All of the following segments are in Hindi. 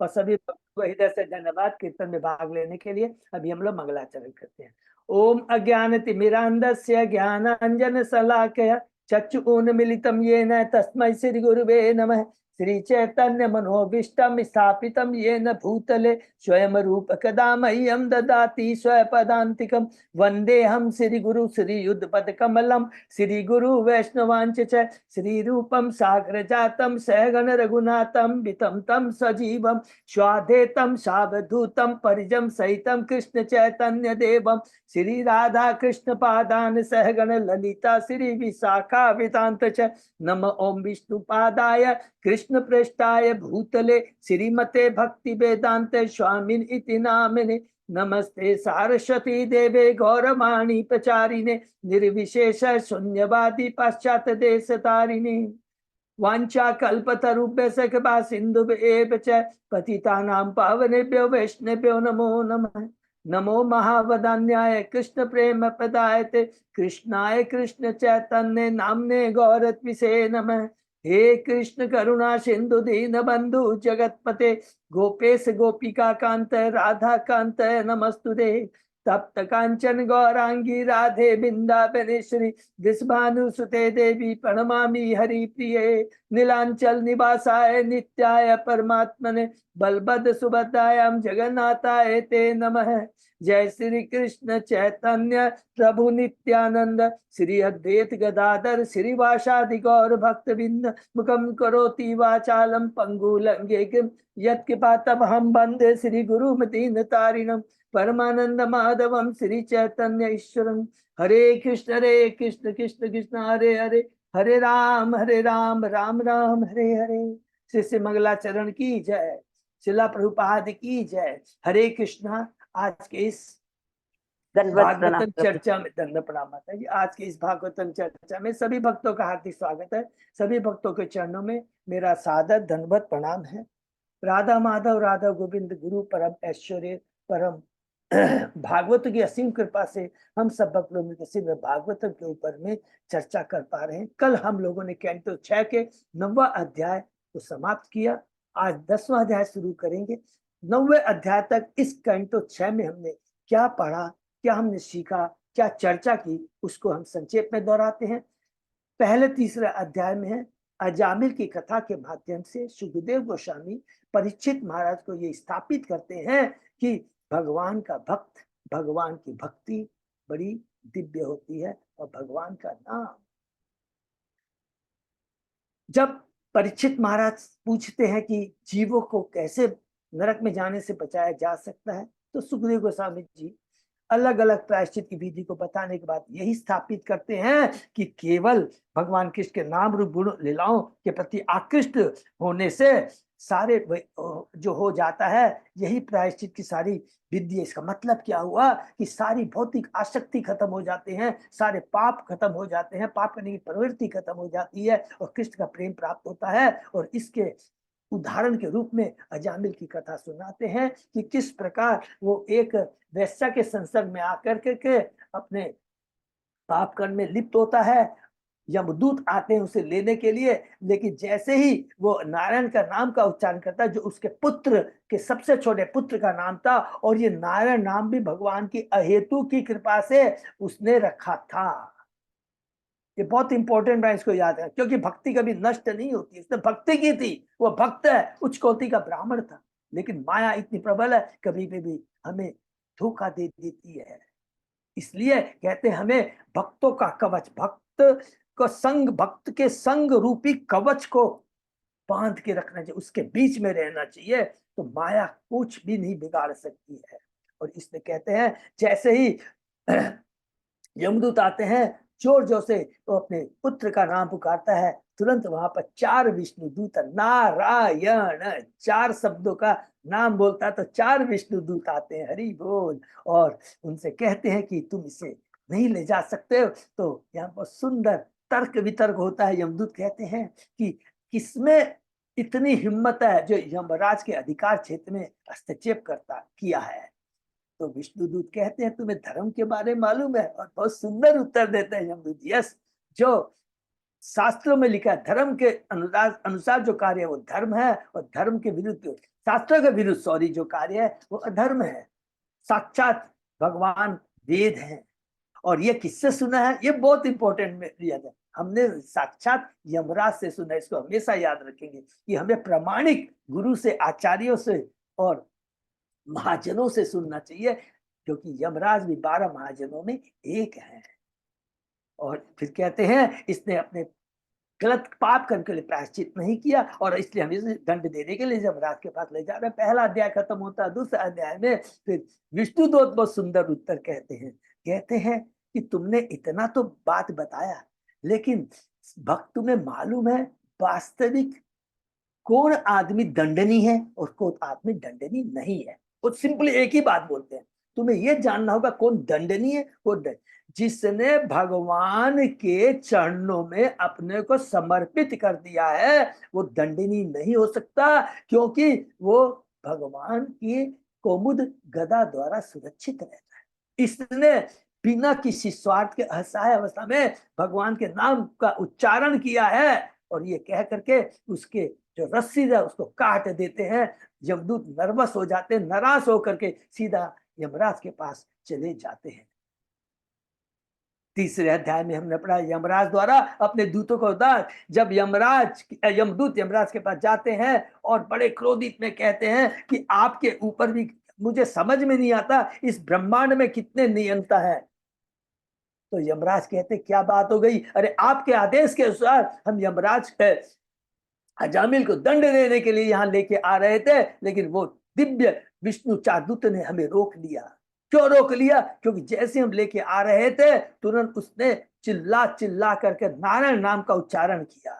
और सभी भक्तों को हृदय से धन्यवाद कीर्तन में भाग लेने के लिए। अभी हम लोग मंगलाचरण करते हैं। ओम अज्ञानतिमिरान्धस्य ज्ञानांजन शलाकया चक्षुरुन्मीलितं येन तस्मै श्री गुरुवे नमः। श्री चैतन्य मनोभीष्टं स्थापितं येन भूतले स्वयं रूप कदा मह्यं ददाति स्वपदान्तिकं। वन्देऽहं श्री गुरु श्रीयुतपद कमलं श्री गुरु वैष्णवांच च श्री रूपं सागर जातं सहगण रघुनाथं वितं तं सजीवं स्वाधेतं सावधूतं परिजं सहितं कृष्ण चैतन्य देवं श्री राधा कृष्ण पादान सहगण ललिता श्री विशाखा वितांत च। नम ओम विष्णुपादाय कृष्ण पृष्ठाय भूतले श्रीमते भक्ति वेदांत स्वामिन इति नामिने। नमस्ते सारस्वती देवे गौरवाणी प्रचारिणे निर्विशेष शून्यवादी पाश्चात्य देश तारिणे। वांछा कल्पतरुभ्यश्च कृपा सिन्धुभ्येव च पतितानां पावनेभ्यो वैष्णवेभ्यो नमो नमः। नमो महावदान्याय कृष्ण प्रेम प्रदायते कृष्णाय कृष्ण चैतन्य नामने गौरत्विषे नमः। हे कृष्ण करुणा सिंधु दीन बंधु जगतपते गोपेश गोपिका कांत राधा कांत नमस्तुते। तप्त कांचन गौरांगी राधे बिंदावनेश्वरी वृषभानुसुते देवी प्रणमामि हरिप्रिये। नीलांचल निवासाय नित्याय परमात्मने बलभद्र सुभद्रायां जगन्नाथाय ते नमः। जय श्री कृष्ण चैतन्य प्रभु नित्यानंद श्री अद्वैत गदाधर श्रीवासादि गौर भक्तबिंद मुखम करोति वाचालम पंगुलंघ्यं यत्कृपातमहं वन्दे श्री गुरुमतीन तारिणं परमानंद माधवम श्री चैतन्य ईश्वरम। हरे कृष्ण कृष्ण कृष्ण हरे हरे हरे राम राम राम हरे हरे। श्री श्री मंगलाचरण की जय। शिला प्रभुपाद की जय। हरे कृष्णा। आज के इस भागवतम चर्चा में दंड प्रणाम माता जी। आज के इस भागवतम चर्चा में सभी भक्तों का हार्दिक स्वागत है। सभी भक्तों के चरणों में मेरा सादर दंडवत प्रणाम है। राधा माधव राधा गोविंद गुरु परम ऐश्वर्य परम भागवत की असीम कृपा से हम सब भक्त लोग मिलकर भागवतम के ऊपर में चर्चा कर पा रहे हैं। कल हम लोगों ने कैंटो 6 के 9वां अध्याय को समाप्त किया। आज 10वां अध्याय शुरू करेंगे। 9वें अध्याय तक इस कैंटो 6 में हमने क्या पढ़ा, क्या हमने सीखा, क्या चर्चा की, उसको हम संक्षेप में दोहराते हैं। पहले तीसरे अध्याय में है अजामिल की कथा के माध्यम से सुखदेव गोस्वामी परीक्षित महाराज को ये स्थापित करते हैं कि भगवान का भक्त, भगवान की भक्ति बड़ी दिव्य होती है और भगवान का नाम। जब परीक्षित महाराज पूछते हैं कि जीवों को कैसे नरक में जाने से बचाया जा सकता है, तो सुखदेव गोस्वामी जी अलग अलग प्रायश्चित की विधि को बताने के बाद यही स्थापित करते हैं कि केवल भगवान कृष्ण के नाम रूप गुण लीलाओं के प्रति आकृष्ट होने से सारे जो हो जाता है, यही प्रायश्चित की सारी विधि। इसका मतलब क्या हुआ कि सारी भौतिक आसक्ति खत्म हो जाते हैं, सारे पाप खत्म हो जाते हैं, पाप करने की प्रवृत्ति खत्म हो जाती है और कृष्ण का प्रेम प्राप्त होता है। और इसके उदाहरण के रूप में अजामिल की कथा सुनाते हैं कि किस प्रकार वो एक वैश्या के संसर्ग में आकर के अपने पाप कर्म में लिप्त होता है। यमदूत आते हैं उसे लेने के लिए, लेकिन जैसे ही वो नारायण का नाम का उच्चारण करता है, जो उसके पुत्र के सबसे छोटे पुत्र का नाम था, और ये नारायण नाम भी भगवान की अहेतु की कृपा से उसने रखा था। ये बहुत इंपॉर्टेंट है, इसको याद है, क्योंकि भक्ति कभी नष्ट नहीं होती। उसने भक्ति की थी, वो भक्त है, उच्च कोटि का ब्राह्मण था, लेकिन माया इतनी प्रबल है, कभी भी हमें धोखा दे देती है। इसलिए कहते हैं हमें भक्तों का कवच, भक्त को संग, भक्त के संग रूपी कवच को बांध के रखना चाहिए, उसके बीच में रहना चाहिए, तो माया कुछ भी नहीं बिगाड़ सकती है। और इसमें कहते हैं जैसे ही यमदूत आते हैं, जोर जोर से वो अपने पुत्र का नाम पुकारता है, तुरंत वहां पर 4 विष्णु दूत, नारायण 4 शब्दों का नाम बोलता है तो 4 विष्णु दूत आते हैं, हरि बोल, और उनसे कहते हैं कि तुम इसे नहीं ले जा सकते हो। तो यहाँ पर सुंदर तर्क वितर्क होता है। यमदूत कहते हैं कि किसमें इतनी हिम्मत है जो यमराज के अधिकार क्षेत्र में हस्तक्षेप किया है। तो विष्णुदूत कहते हैं तुम्हें धर्म के बारे में मालूम है, और बहुत सुंदर उत्तर देते हैं यमदूत, यस, जो शास्त्रों में लिखा है धर्म के अनुसार अनुसार जो कार्य है वो धर्म है, और धर्म के विरुद्ध, शास्त्रों के विरुद्ध सॉरी जो कार्य है वो अधर्म है। साक्षात भगवान वेद है। और ये किससे सुना है, ये बहुत इंपॉर्टेंट में लिया जाए, हमने साक्षात यमराज से सुना है। इसको हमेशा याद रखेंगे कि हमें प्रामाणिक गुरु से, आचार्यों से और महाजनों से सुनना चाहिए, क्योंकि यमराज भी 12 महाजनों में एक है। और फिर कहते हैं इसने अपने गलत पाप करने के लिए प्रायश्चित नहीं किया, और इसलिए हम इसे दंड देने के लिए यमराज के पास ले जा रहे हैं। पहला अध्याय खत्म होता है, दूसरा अध्याय में फिर विष्णुदूत बहुत सुंदर उत्तर कहते हैं कि तुमने इतना तो बात बताया, लेकिन भक्त तुम्हें मालूम है वास्तविक कौन आदमी दंडनीय है और कौन आदमी दंडनीय नहीं है। वो सिंपली एक ही बात बोलते हैं, तुम्हें यह जानना होगा कौन दंडनीय है, कौन जिसने भगवान के चरणों में अपने को समर्पित कर दिया है वो दंडनीय नहीं हो सकता, क्योंकि वो भगवान की कोमुद गदा द्वारा सुरक्षित रहता है। इसने बिना किसी स्वार्थ के असहाय अवस्था में भगवान के नाम का उच्चारण किया है, और ये कह करके उसके जो रस्सी है उसको काट देते हैं। यमदूत नर्वस हो जाते हैं, नाराज होकर के सीधा यमराज के पास चले जाते हैं। तीसरे अध्याय में हमने पढ़ा यमराज द्वारा अपने दूतों को उदार, जब यमदूत यमराज के पास जाते हैं और बड़े क्रोधित में कहते हैं कि आपके ऊपर भी, मुझे समझ में नहीं आता इस ब्रह्मांड में कितने नियंता है। तो यमराज कहते क्या बात हो गई, अरे आपके आदेश के अनुसार हम यमराज अजामिल को दंड देने के लिए यहाँ लेके आ रहे थे, लेकिन वो दिव्य विष्णु चारदूत ने हमें रोक लिया। क्यों रोक लिया, क्योंकि जैसे हम लेके आ रहे थे तुरंत उसने चिल्ला चिल्ला करके नारायण नाम का उच्चारण किया।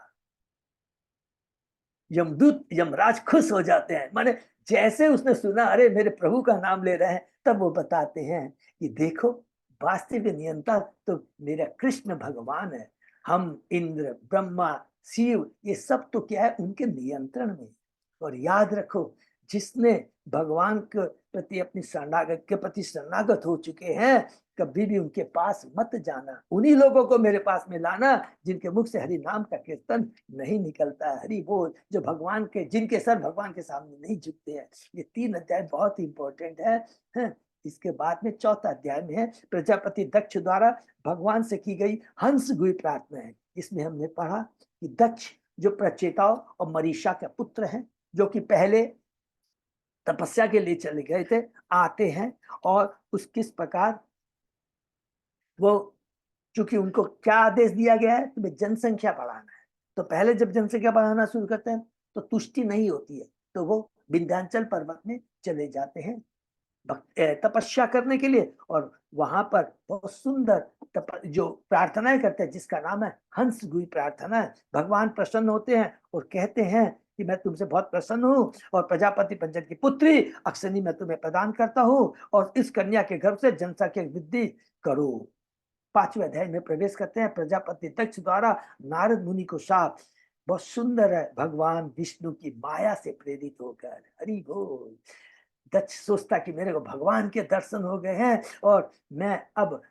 यमदूत यमराज खुश हो जाते हैं, माने जैसे उसने सुना अरे मेरे प्रभु का नाम ले रहे हैं, तब वो बताते हैं कि देखो वास्तविक नियंता तो मेरा कृष्ण भगवान है। हम इंद्र ब्रह्मा शिव ये सब तो क्या है उनके नियंत्रण में। और याद रखो जिसने भगवान के प्रति अपनी शरणागत के प्रति शरणागत हो चुके हैं, कभी भी उनके पास मत जाना, उन्हीं लोगों को मेरे पास में लाना जिनके मुख से हरि नाम का कीर्तन नहीं निकलता है। हरि बोल, जो भगवान के, जिनके सर भगवान के सामने नहीं झुकते हैं। ये 3 अध्याय बहुत इंपॉर्टेंट है। इसके बाद में चौथा अध्याय में है प्रजापति दक्ष द्वारा भगवान से की गई हंस गुई प्रार्थना है। इसमें हमने पढ़ा कि दक्ष जो प्रचेताओं और मरीषा के पुत्र हैं, जो कि पहले तपस्या के लिए चले गए थे, आते हैं और उस किस प्रकार वो, चूंकि उनको क्या आदेश दिया गया है, तुम्हें जनसंख्या बढ़ाना है। तो पहले जब जनसंख्या बढ़ाना शुरू करते हैं तो तुष्टि नहीं होती है, तो वो विंध्याचल पर्वत में चले जाते हैं तपस्या करने के लिए, और वहां पर बहुत सुंदर जो प्रार्थनाएं करते हैं जिसका नाम है हंस गुई प्रार्थना है। भगवान प्रसन्न होते हैं और कहते हैं कि मैं तुमसे बहुत प्रसन्न हूँ, और प्रजापति पंचन की पुत्री अक्षनी मैं तुम्हें प्रदान करता हूँ, और इस कन्या के गर्भ से जनसंख्या की वृद्धि करो। 5वें अध्याय में प्रवेश करते हैं। प्रजापति दक्ष द्वारा नारद मुनि को शाप, बहुत सुंदर है, भगवान विष्णु की माया से प्रेरित होकर। हरि बोल। दक्ष सोचता कि मेरे को भगवान के दर्शन हो गए हैं और मैं अब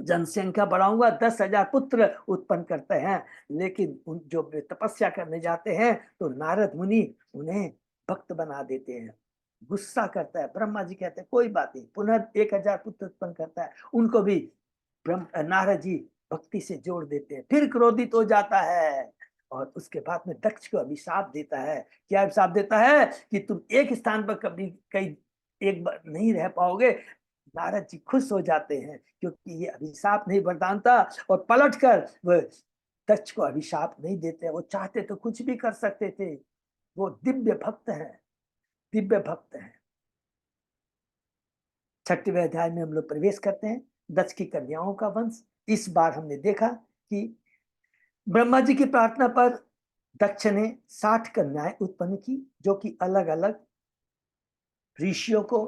जनसंख्या बढ़ाऊंगा, 10,000 पुत्र उत्पन्न करते हैं। लेकिन उन जो तपस्या करने जाते हैं तो नारद मुनि उन्हें भक्त बना देते हैं। गुस्सा करता है। ब्रह्मा जी कहते हैं कोई बात नहीं, पुनः 1,000 पुत्र उत्पन्न करता है। उनको भी नारद जी भक्ति से जोड़ देते हैं। फिर क्रोधित हो जाता है और उसके बाद में दक्ष को अभिशाप देता है। क्या अभिशाप देता है कि तुम एक स्थान पर कभी कहीं एक बार नहीं रह पाओगे। नारद जी खुश हो जाते हैं क्योंकि ये अभिशाप नहीं बरदानता, और पलटकर वह दक्ष को अभिशाप नहीं देते। वो चाहते तो कुछ भी कर सकते थे। वो दिव्य भक्त हैं, दिव्य भक्त हैं। 6वें अध्याय में हम लोग प्रवेश करते हैं। दक्ष की कन्याओं का वंश। इस बार हमने देखा कि ब्रह्मा जी की प्रार्थना पर दक्ष ने 60 कन्याएं उत्पन्न की, जो कि अलग अलग ऋषियों को,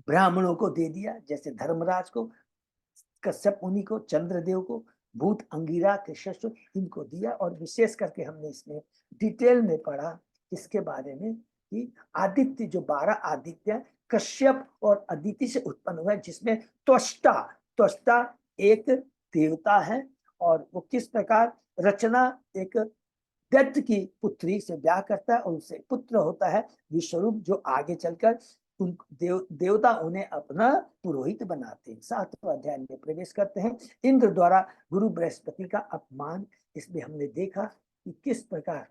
ब्राह्मणों को दे दिया। जैसे धर्मराज को, कश्यप मुनि को, चंद्रदेव को, भूत अंगिरा के शस्त्र इनको दिया। और विशेष करके हमने इसमें डिटेल में पढ़ा इसके बारे में कि आदित्य, जो 12 आदित्य कश्यप और अदिति से उत्पन्न हुआ, जिसमें त्वष्टा एक देवता है और वो किस प्रकार रचना एक दैत्य की पुत्री से ब्याह करता है और उससे पुत्र होता है विश्वरूप, जो आगे चलकर उन देवता उन्हें अपना पुरोहित बनाते हैं। 7वें अध्याय में प्रवेश करते हैं। इंद्र द्वारा गुरु बृहस्पति का अपमान, इसमें हमने देखा कि किस प्रकार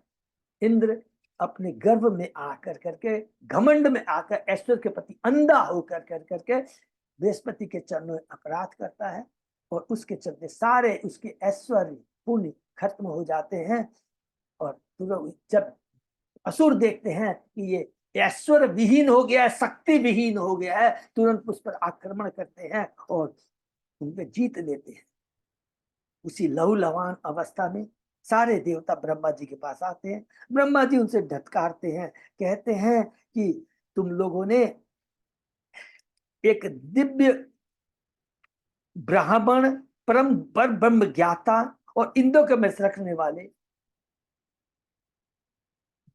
इंद्र अपने गर्भ में आकर करके, घमंड में आकर ऐश्वर्य के प्रति अंधा होकर करके बृहस्पति के चरणों में अपराध करता है और उसके चलते सारे उसके ऐश्वर्य पुण्य खत्म हो जाते हैं। और जब असुर देखते हैं कि ये ऐश्वर्य विहीन हो गया है, शक्ति विहीन हो गया है, तुरंत उस पर आक्रमण करते हैं और उन पे जीत लेते हैं। उसी लहूलुहान अवस्था में सारे देवता ब्रह्मा जी के पास आते हैं। ब्रह्मा जी उनसे धत्कारते हैं, कहते हैं कि तुम लोगों ने एक दिव्य ब्राह्मण, परम पर ब्रह्म ज्ञाता और इंद्र के में रखने वाले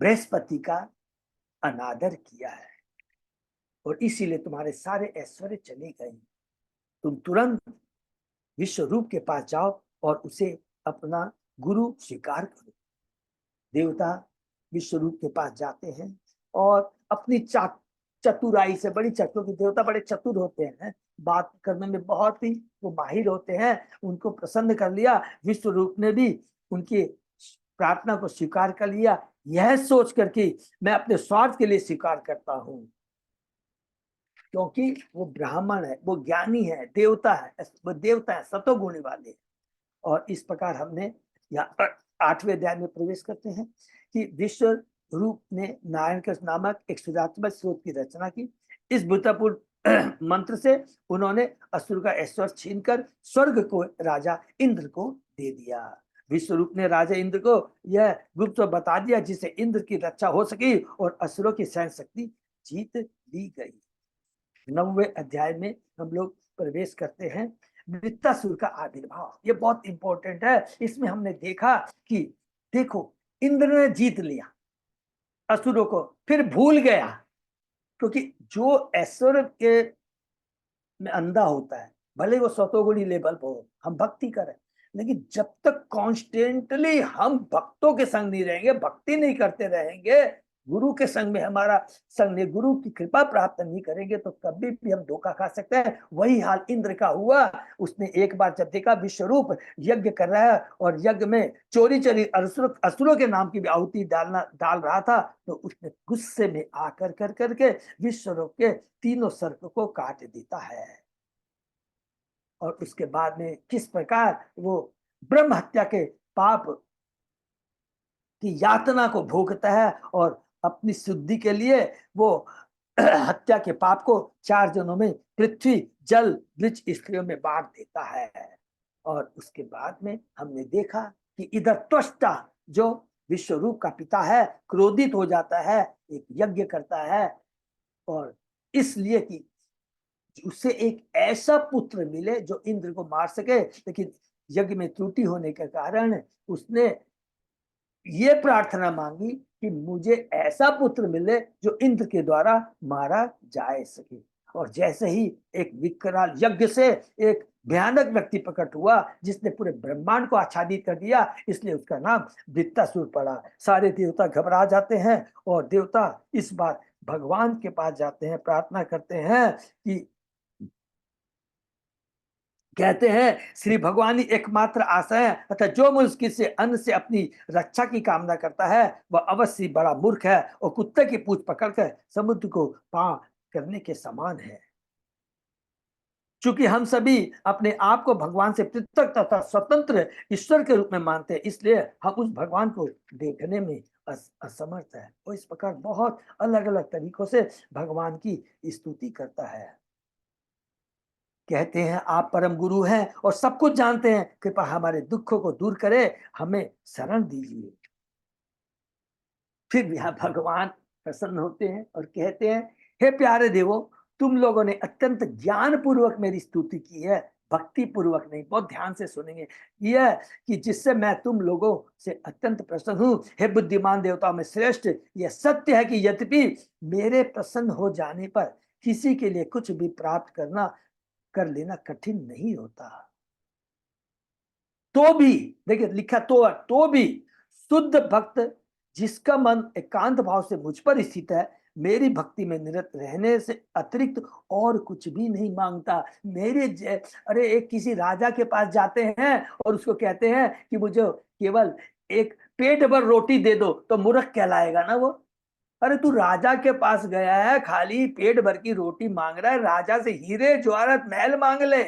बृहस्पति का अनादर किया है और इसीलिए तुम्हारे सारे ऐश्वर्य चले गए। तुम तुरंत विश्वरूप के पास जाओ और उसे अपना गुरु स्वीकार करो। देवता विश्वरूप के पास जाते हैं और अपनी चतुराई से, बड़ी चतुर, देवता बड़े चतुर होते हैं, बात करने में बहुत ही वो माहिर होते हैं। उनको प्रसन्न कर लिया, विश्वरूप ने भी उनकी प्रार्थना को स्वीकार कर लिया, यह सोच करके मैं अपने स्वार्थ के लिए स्वीकार करता हूं, क्योंकि वो ब्राह्मण है, वो ज्ञानी है, देवता है, वो देवता है, सतोगुणी वाले। और इस प्रकार हमने यहाँ 8वें अध्याय में प्रवेश करते हैं कि विश्व रूप ने नारायण के नामक एक सुधात्मक स्रोत की रचना की। इस भूतपूर्व मंत्र से उन्होंने असुर का ऐश्वर्य छीनकर स्वर्ग को राजा इंद्र को दे दिया। विश्वरूप ने राजा इंद्र को यह गुप्त बता दिया जिससे इंद्र की रक्षा हो सकी और असुरों की सहन शक्ति जीत ली गई। 9वें अध्याय में हम लोग प्रवेश करते हैं। वृत्तासुर का आविर्भाव, ये बहुत इंपॉर्टेंट है। इसमें हमने देखा कि देखो, इंद्र ने जीत लिया असुरों को, फिर भूल गया, क्योंकि जो ऐश्वर्य के में अंधा होता है, भले वो सतोगुणी लेवल पर हो, हम भक्ति करें, लेकिन जब तक कॉन्स्टेंटली हम भक्तों के संग नहीं रहेंगे, भक्ति नहीं करते रहेंगे, गुरु के संग में हमारा संग नहीं, गुरु की कृपा प्राप्त नहीं करेंगे, तो कभी भी हम धोखा खा सकते हैं। वही हाल इंद्र का हुआ। उसने एक बार जब देखा विश्वरूप यज्ञ कर रहा है और यज्ञ में चोरी चोरी असुरों के नाम की भी आहुति डाल रहा था, तो उसने गुस्से में आकर कर करके विश्वरूप के तीनों सर्प को काट देता है। और उसके बाद में किस प्रकार वो ब्रह्म हत्या के पाप की यातना को भोगता है और अपनी शुद्धि के लिए वो हत्या के पाप को 4 जनों में पृथ्वी, जल, वृक्ष, स्त्रियों में बांट देता है। और उसके बाद में हमने देखा कि इधर त्वष्टा जो विश्वरूप का पिता है क्रोधित हो जाता है, एक यज्ञ करता है और इसलिए कि उससे एक ऐसा पुत्र मिले जो इंद्र को मार सके, लेकिन यज्ञ में त्रुटि होने के कारण उसने ये प्रार्थना मांगी कि मुझे ऐसा पुत्र मिले जो इंद्र के द्वारा मारा जा सके। और जैसे ही एक विकराल यज्ञ से एक भयानक व्यक्ति प्रकट हुआ जिसने पूरे ब्रह्मांड को आच्छादित कर दिया, इसलिए उसका नाम वृत्तासुर पड़ा। सारे देवता घबरा जाते हैं और देवता इस बार भगवान के पास जाते हैं, प्रार्थना करते हैं कि कहते हैं श्री भगवान ही एकमात्र आश्रय है, अतः जो मनुष्य से अन्न से अपनी रक्षा की कामना करता है वह अवश्य बड़ा मूर्ख है और कुत्ते की पूंछ पकड़कर समुद्र को पार करने के समान है। चूंकि हम सभी अपने आप को भगवान से पृथक तथा स्वतंत्र ईश्वर के रूप में मानते हैं, इसलिए हम उस भगवान को देखने में असमर्थ है। वो इस प्रकार बहुत अलग अलग तरीकों से भगवान की स्तुति करता है। कहते हैं आप परम गुरु हैं और सब कुछ जानते हैं, कृपा हमारे दुखों को दूर करे, हमें शरण दीजिए। फिर यहाँ भगवान प्रसन्न होते हैं और कहते हैं हे प्यारे देवो, तुम लोगों ने अत्यंत ज्ञान पूर्वक मेरी स्तुति की है, भक्ति पूर्वक नहीं। बहुत ध्यान से सुनेंगे यह कि जिससे मैं तुम लोगों से अत्यंत प्रसन्न हूं। हे बुद्धिमान देवताओं में श्रेष्ठ, यह सत्य है कि यद्यपि मेरे प्रसन्न हो जाने पर किसी के लिए कुछ भी प्राप्त कर लेना कठिन नहीं होता। तो भी, देखिए लिखा तो भी शुद्ध भक्त जिसका मन एकांत भाव से मुझ पर स्थित है, मेरी भक्ति में निरत रहने से अतिरिक्त और कुछ भी नहीं मांगता। अरे एक किसी राजा के पास जाते हैं और उसको कहते हैं कि मुझे केवल एक पेट भर रोटी दे दो, तो मूर्ख कहलाएगा ना वो। अरे तू राजा के पास गया है, खाली पेट भर की रोटी मांग रहा है, राजा से हीरे जवाहरात महल मांग ले।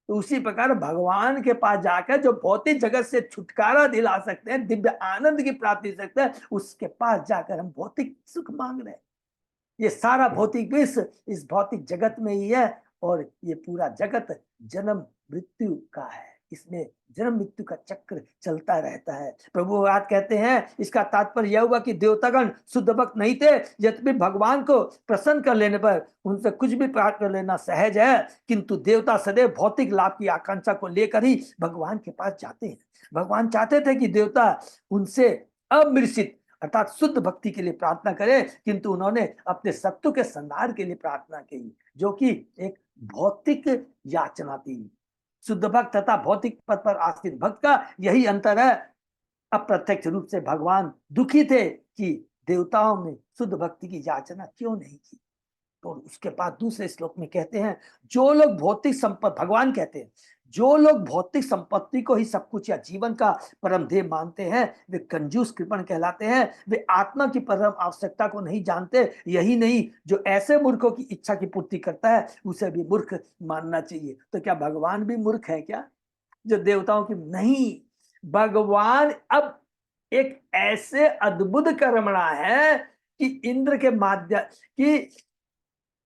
तो उसी प्रकार भगवान के पास जाकर जो भौतिक जगत से छुटकारा दिला सकते हैं, दिव्य आनंद की प्राप्ति सकते हैं, उसके पास जाकर हम भौतिक सुख मांग रहे हैं। ये सारा भौतिक विश्व इस भौतिक जगत में ही है, और ये पूरा जगत जन्म मृत्यु का है, इसमें जन्म मृत्यु का चक्र चलता रहता है। प्रभु बात कहते हैं, इसका तात्पर्य यह हुआ कि देवतागण शुद्ध भक्त नहीं थे, यद्यपि भगवान को प्रसन्न कर लेने पर उनसे कुछ भी प्राप्त कर लेना सहज है, किंतु देवता सदैव भौतिक लाभ की आकांक्षा को लेकर ही भगवान के पास जाते हैं। भगवान चाहते थे कि देवता उनसे अमृषित अर्थात शुद्ध भक्ति के लिए प्रार्थना करे, किंतु उन्होंने अपने सत्व के संहार के लिए प्रार्थना की, जो कि एक भौतिक याचना थी। शुद्ध भक्त तथा भौतिक पद पर आश्रित भक्त का यही अंतर है। अप्रत्यक्ष रूप से भगवान दुखी थे कि देवताओं ने शुद्ध भक्ति की याचना क्यों नहीं की। तो उसके बाद दूसरे श्लोक में कहते हैं, जो लोग भौतिक संपत्ति, भगवान कहते हैं, जो लोग भौतिक संपत्ति को ही सब कुछ या जीवन का परम ध्येय मानते हैं, वे कंजूस कृपण कहलाते हैं। वे आत्मा की परम आवश्यकता को नहीं जानते। यही नहीं, जो ऐसे मूर्खों की इच्छा की पूर्ति करता है, उसे भी मूर्ख मानना चाहिए। तो क्या भगवान भी मूर्ख है क्या, जो देवताओं की? नहीं, भगवान अब एक ऐसे अद्भुत कर्मणा है कि इंद्र के माध्यम की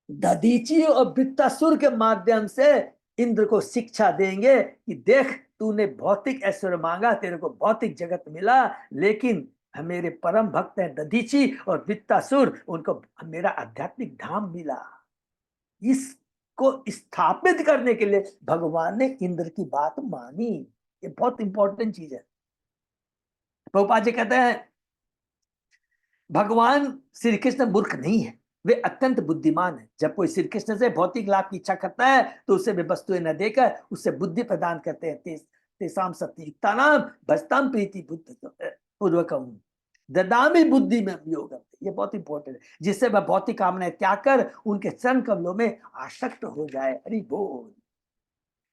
दधीची और वृत्तासुर के माध्यम से इंद्र को शिक्षा देंगे कि देख, तूने भौतिक ऐश्वर्य मांगा, तेरे को भौतिक जगत मिला, लेकिन मेरे परम भक्त हैं दधीची और वृत्तासुर, उनको मेरा आध्यात्मिक धाम मिला। इसको स्थापित करने के लिए भगवान ने इंद्र की बात मानी। ये बहुत इंपॉर्टेंट चीज है। प्रभुपाद जी कहते हैं, भगवान श्री कृष्ण मूर्ख नहीं है, वे अत्यंत बुद्धिमान है। जब कोई श्री कृष्ण से भौतिक लाभ की इच्छा करता है, तो उसे वे वस्तुएं न देकर उससे बुद्धि प्रदान करते हैं। तेसाम सत्ययुक्ता नाम भजताम प्रीति पूर्वकम ददामी बुद्धि में योग। ये बहुत इंपॉर्टेंट है, जिससे वह भौतिक कामनाएं त्याग कर उनके चरण कमलों में आसक्त हो जाए। हरि बोल।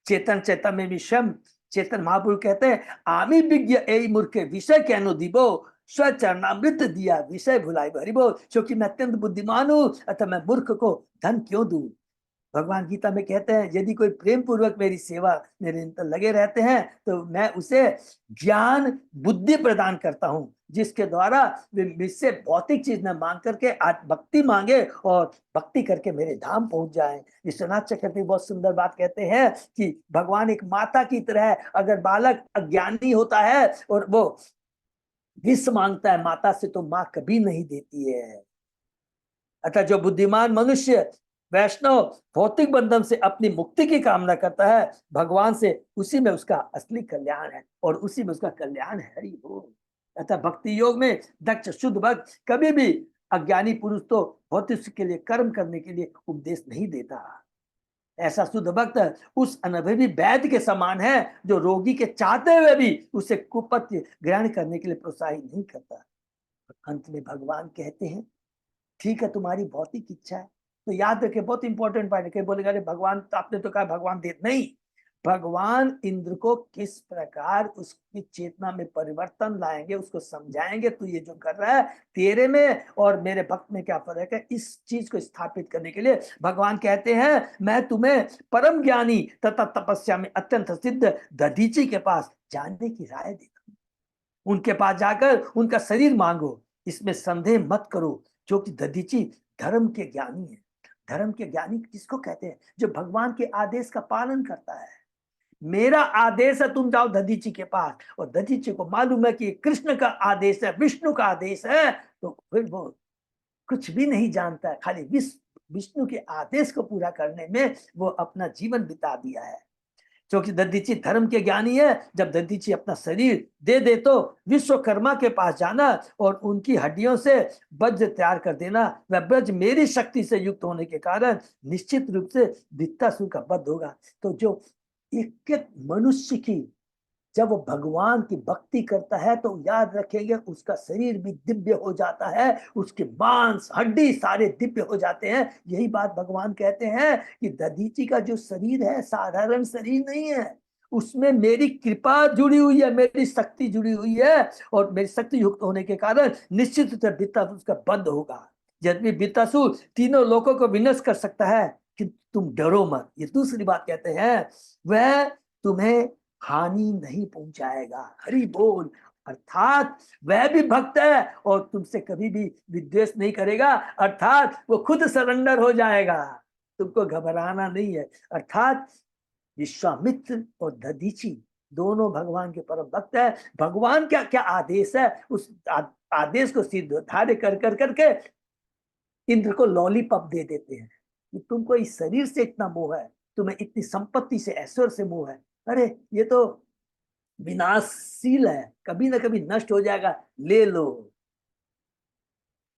चेतन चेतन में विषम, चेतन महापुरुष कहते हैं, आमी विज्ञ ए मूर्ख विषय कहनो दिबो, स्वचरणामृत दिया विषय भुलाई। हरि बोल। क्योंकि मैं अत्यंत बुद्धिमान हूं, अतः मैं मूर्ख को धन क्यों दूं। भगवान गीता में कहते हैं, यदि कोई प्रेम पूर्वक मेरी सेवा में निरंतर लगे रहते हैं, तो मैं उसे ज्ञान बुद्धि प्रदान करता हूं, जिसके द्वारा वे मुझसे भौतिक चीज न मांग करके आज भक्ति मांगे और भक्ति करके मेरे धाम पहुंच जाएं। विश्वनाथ चक्रवर्ती बहुत सुंदर बात कहते हैं कि भगवान एक माता की तरह है। अगर बालक अज्ञानी होता है और वो विष मांगता है माता से, तो माँ कभी नहीं देती है। अतः जो बुद्धिमान मनुष्य वैष्णव भौतिक बंधन से अपनी मुक्ति की कामना करता है भगवान से, उसी में उसका असली कल्याण है और उसी में उसका कल्याण है। हरि बोल। अतः भक्ति योग में दक्ष शुद्ध भक्त कभी भी अज्ञानी पुरुष तो भौतिक के लिए कर्म करने के लिए उपदेश नहीं देता। ऐसा शुद्ध भक्त उस अनुभवी वैद्य के समान है, जो रोगी के चाहते हुए भी उसे कुपथ्य ग्रहण करने के लिए प्रोत्साहित नहीं करता। अंत में भगवान कहते हैं, ठीक है तुम्हारी भौतिक इच्छा है, तो याद रखे, बहुत इंपॉर्टेंट पॉइंट है। बोलेगा अरे भगवान, तो आपने तो कहा भगवान दे, नहीं, भगवान इंद्र को किस प्रकार उसकी चेतना में परिवर्तन लाएंगे, उसको समझाएंगे, तू ये जो कर रहा है तेरे में और मेरे भक्त में क्या फर्क है, इस चीज को स्थापित करने के लिए भगवान कहते हैं, मैं तुम्हें परम ज्ञानी तथा तपस्या में अत्यंत सिद्ध दधीची के पास जाने की राय देता हूं। उनके पास जाकर उनका शरीर मांगो, इसमें संदेह मत करो, जो कि दधीची धर्म के ज्ञानी है। धर्म के ज्ञानी किसको कहते हैं? जो भगवान के आदेश का पालन करता है। मेरा आदेश है तुम जाओ दधीची के पास, और दधीची को मालूम है कि कृष्ण का आदेश है, विष्णु का आदेश है, तो फिर वो कुछ भी नहीं जानता है, खाली विष्णु के आदेश को पूरा करने में वो अपना जीवन बिता दिया है। क्योंकि दधीची धर्म के ज्ञानी है। जब दधीची अपना शरीर दे दे तो विश्वकर्मा के पास जाना और उनकी हड्डियों से वज्र तैयार कर देना। वह वज्र मेरी शक्ति से युक्त होने के कारण निश्चित रूप से वृत्तासुर का वध होगा। तो जो एक एक मनुष्य की जब वो भगवान की भक्ति करता है तो याद रखेंगे उसका शरीर भी दिव्य हो जाता है, उसके मांस हड्डी सारे दिव्य हो जाते हैं। यही बात भगवान कहते हैं कि दधीची का जो शरीर है साधारण शरीर नहीं है, उसमें मेरी कृपा जुड़ी हुई है, मेरी शक्ति जुड़ी हुई है, और मेरी शक्ति युक्त होने के कारण निश्चित रूप से वित्तासुर उसका बंद होगा। यदि वित्तासुर तीनों लोगों को विनष्ट कर सकता है कि तुम डरो मत। ये दूसरी बात कहते हैं, वह तुम्हें हानि नहीं पहुंचाएगा। हरि बोल। अर्थात वह भी भक्त है और तुमसे कभी भी विद्वेष नहीं करेगा, अर्थात वो खुद सरेंडर हो जाएगा, तुमको घबराना नहीं है। अर्थात विश्वामित्र और दधीची दोनों भगवान के परम भक्त है। भगवान क्या क्या आदेश है, उस आदेश को सिद्धार्थ कर कर करके इंद्र को लॉलीपॉप दे देते हैं कि तुमको इस शरीर से इतना मोह है, तुम्हें इतनी संपत्ति से ऐश्वर्य से मोह है, अरे ये तो विनाशशील है, कभी ना कभी नष्ट हो जाएगा, ले लो।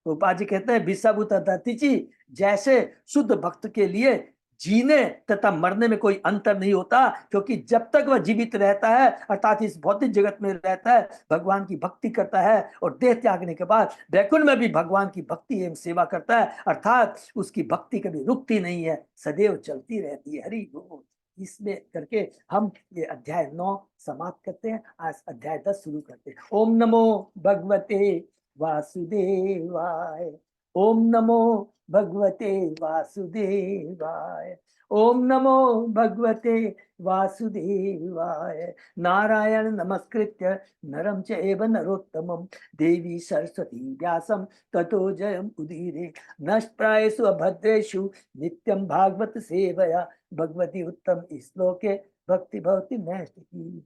गोपाल जी कहते हैं विषाभूत दधीची, जैसे शुद्ध भक्त के लिए जीने तथा मरने में कोई अंतर नहीं होता, क्योंकि जब तक वह जीवित रहता है अर्थात इस भौतिक जगत में रहता है, भगवान की भक्ति करता है, और देह त्यागने के बाद वैकुंठ में भी भगवान की भक्ति एवं सेवा करता है, अर्थात उसकी भक्ति कभी रुकती नहीं है, सदैव चलती रहती है। हरि बोल। इसमें करके हम ये अध्याय 9 समाप्त करते हैं। आज अध्याय 10 शुरू करते हैं। ओम नमो भगवते वासुदेवाय। ओम नमो भगवते वासुदेवाय। ओम नमो भगवते वासुदेवाय। नारायण नमस्कृत्य नरं चैव नरोत्तमं देवी सरस्वती व्यासं ततो जयम् उदीरे। नष्टप्रायेषु अभद्रेषु नित्यं भागवत सेवया भगवती उत्तम श्लोके भक्ति भवति नैष्ठिकी।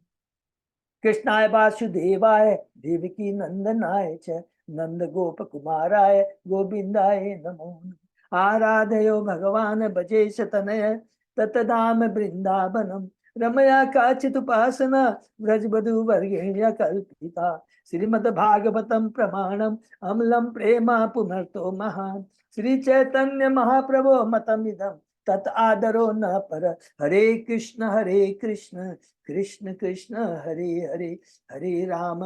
कृष्णाय वासुदेवाय देवकी नंदनाय च नंद गोप कुमाराय गोविंदाय नमो। आराधयो भगवान भजेश तनय ततदाम वृंदावनम रमया काचित उपासना व्रजबधु वर्गेण्य कल्पिता। श्रीमद् भागवतम प्रमाणम अम्लम प्रेमा पुनर्तो महान। श्री चैतन्य महाप्रभो मतमिदम तत् आदरो न पर। हरे कृष्ण कृष्ण कृष्ण हरे हरे, हरे राम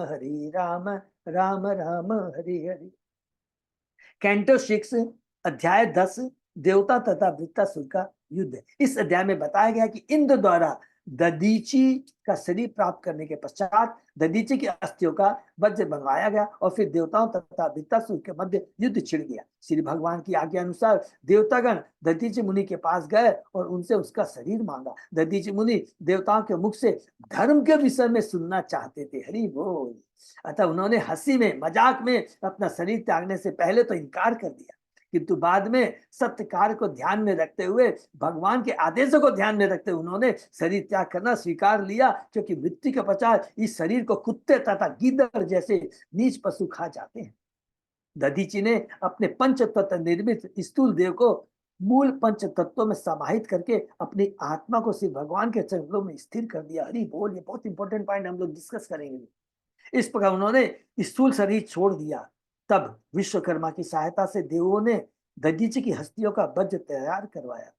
राम राम हरे हरे। कैंटो 6 अध्याय 10 देवता तथा वृत्तासुर का युद्ध। इस अध्याय में बताया गया कि इंद्र द्वारा दधीची का शरीर प्राप्त करने के पश्चात दधीची की अस्थियों का वज्र बनवाया गया और फिर देवताओं तथा वृत्तासुर के मध्य युद्ध छिड़ गया। श्री भगवान की आज्ञा अनुसार देवतागण दधीची मुनि के पास गए और उनसे उसका शरीर मांगा। दधीची मुनि देवताओं के मुख से धर्म के विषय में सुनना चाहते थे। हरि बोल। अतः उन्होंने हंसी में मजाक में अपना शरीर त्यागने से पहले तो इनकार कर दिया, किंतु बाद में सत्य कार्य को ध्यान में रखते हुए भगवान के आदेशों को ध्यान में रखते हुए उन्होंने शरीर त्याग करना स्वीकार लिया, क्योंकि मृत्यु के पश्चात इस शरीर को कुत्ते तथा गीदड़ जैसे नीच पशु खा जाते हैं। दधीची ने अपने पंच तत्व निर्मित स्थूल देह को मूल पंच तत्वों में समाहित करके अपनी आत्मा को श्री भगवान के चरणों में स्थिर कर दिया। हरि बोल। ये बहुत इंपॉर्टेंट पॉइंट हम लोग डिस्कस करेंगे। इस प्रकार उन्होंने स्थूल शरीर छोड़ दिया। तब विश्वकर्मा की सहायता से देवों ने दधीची की हस्तियों का वज्र तैयार करवाया।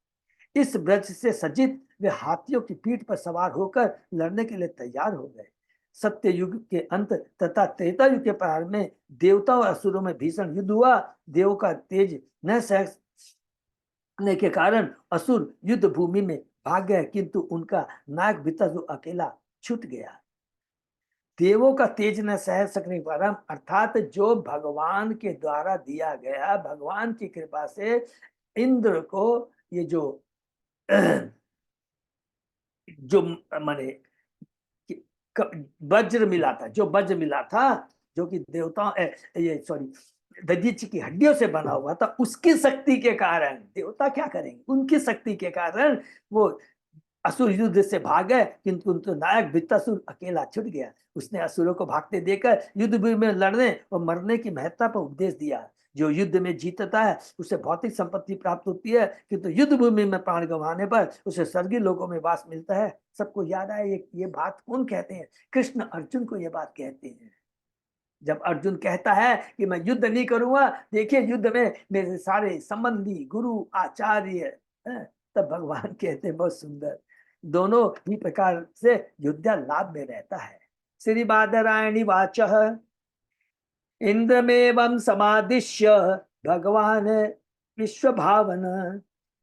इस वज्र से सज्जित वे हाथियों की पीठ पर सवार होकर लड़ने के लिए तैयार हो गए। सत्य युग के अंत तथा त्रेता युग के प्रारंभ में देवता और असुरों में भीषण युद्ध हुआ। देवों का तेज न सहने के कारण असुर युद्ध भूमि में भाग गए, किंतु उनका नायक वृत्तासुर अकेला छूट गया। देवों का तेज न सह सकने के कारण अर्थात जो भगवान के द्वारा दिया गया, भगवान की कृपा से इंद्र को ये जो माने वज्र मिला था, जो वज्र मिला था जो कि देवताओं ये सॉरी दधीची की हड्डियों से बना हुआ था, उसकी शक्ति के कारण देवता क्या करेंगे, उनकी शक्ति के कारण वो असुर युद्ध से भागे, किंतु उनका नायक वृत्तासुर अकेला छूट गया। उसने असुरों को भागते देखकर युद्ध भूमि में लड़ने और मरने की महत्ता पर उपदेश दिया। जो युद्ध में जीतता है उसे भौतिक संपत्ति प्राप्त होती है, किंतु युद्ध भूमि में प्राण गंवाने पर उसे स्वर्गीय लोकों में वास मिलता है। सबको याद आए ये बात कौन कहते हैं? कृष्ण अर्जुन को ये बात कहते हैं। जब अर्जुन कहता है कि मैं युद्ध नहीं करूंगा, देखिए युद्ध में मेरे सारे संबंधी गुरु आचार्य, तब भगवान कहते हैं बहुत सुंदर, दोनों ही प्रकार से युद्ध लाभ में रहता है। श्री बादरायणी वाचः इंद्रमेवं समादिश्य भगवान विश्वभावन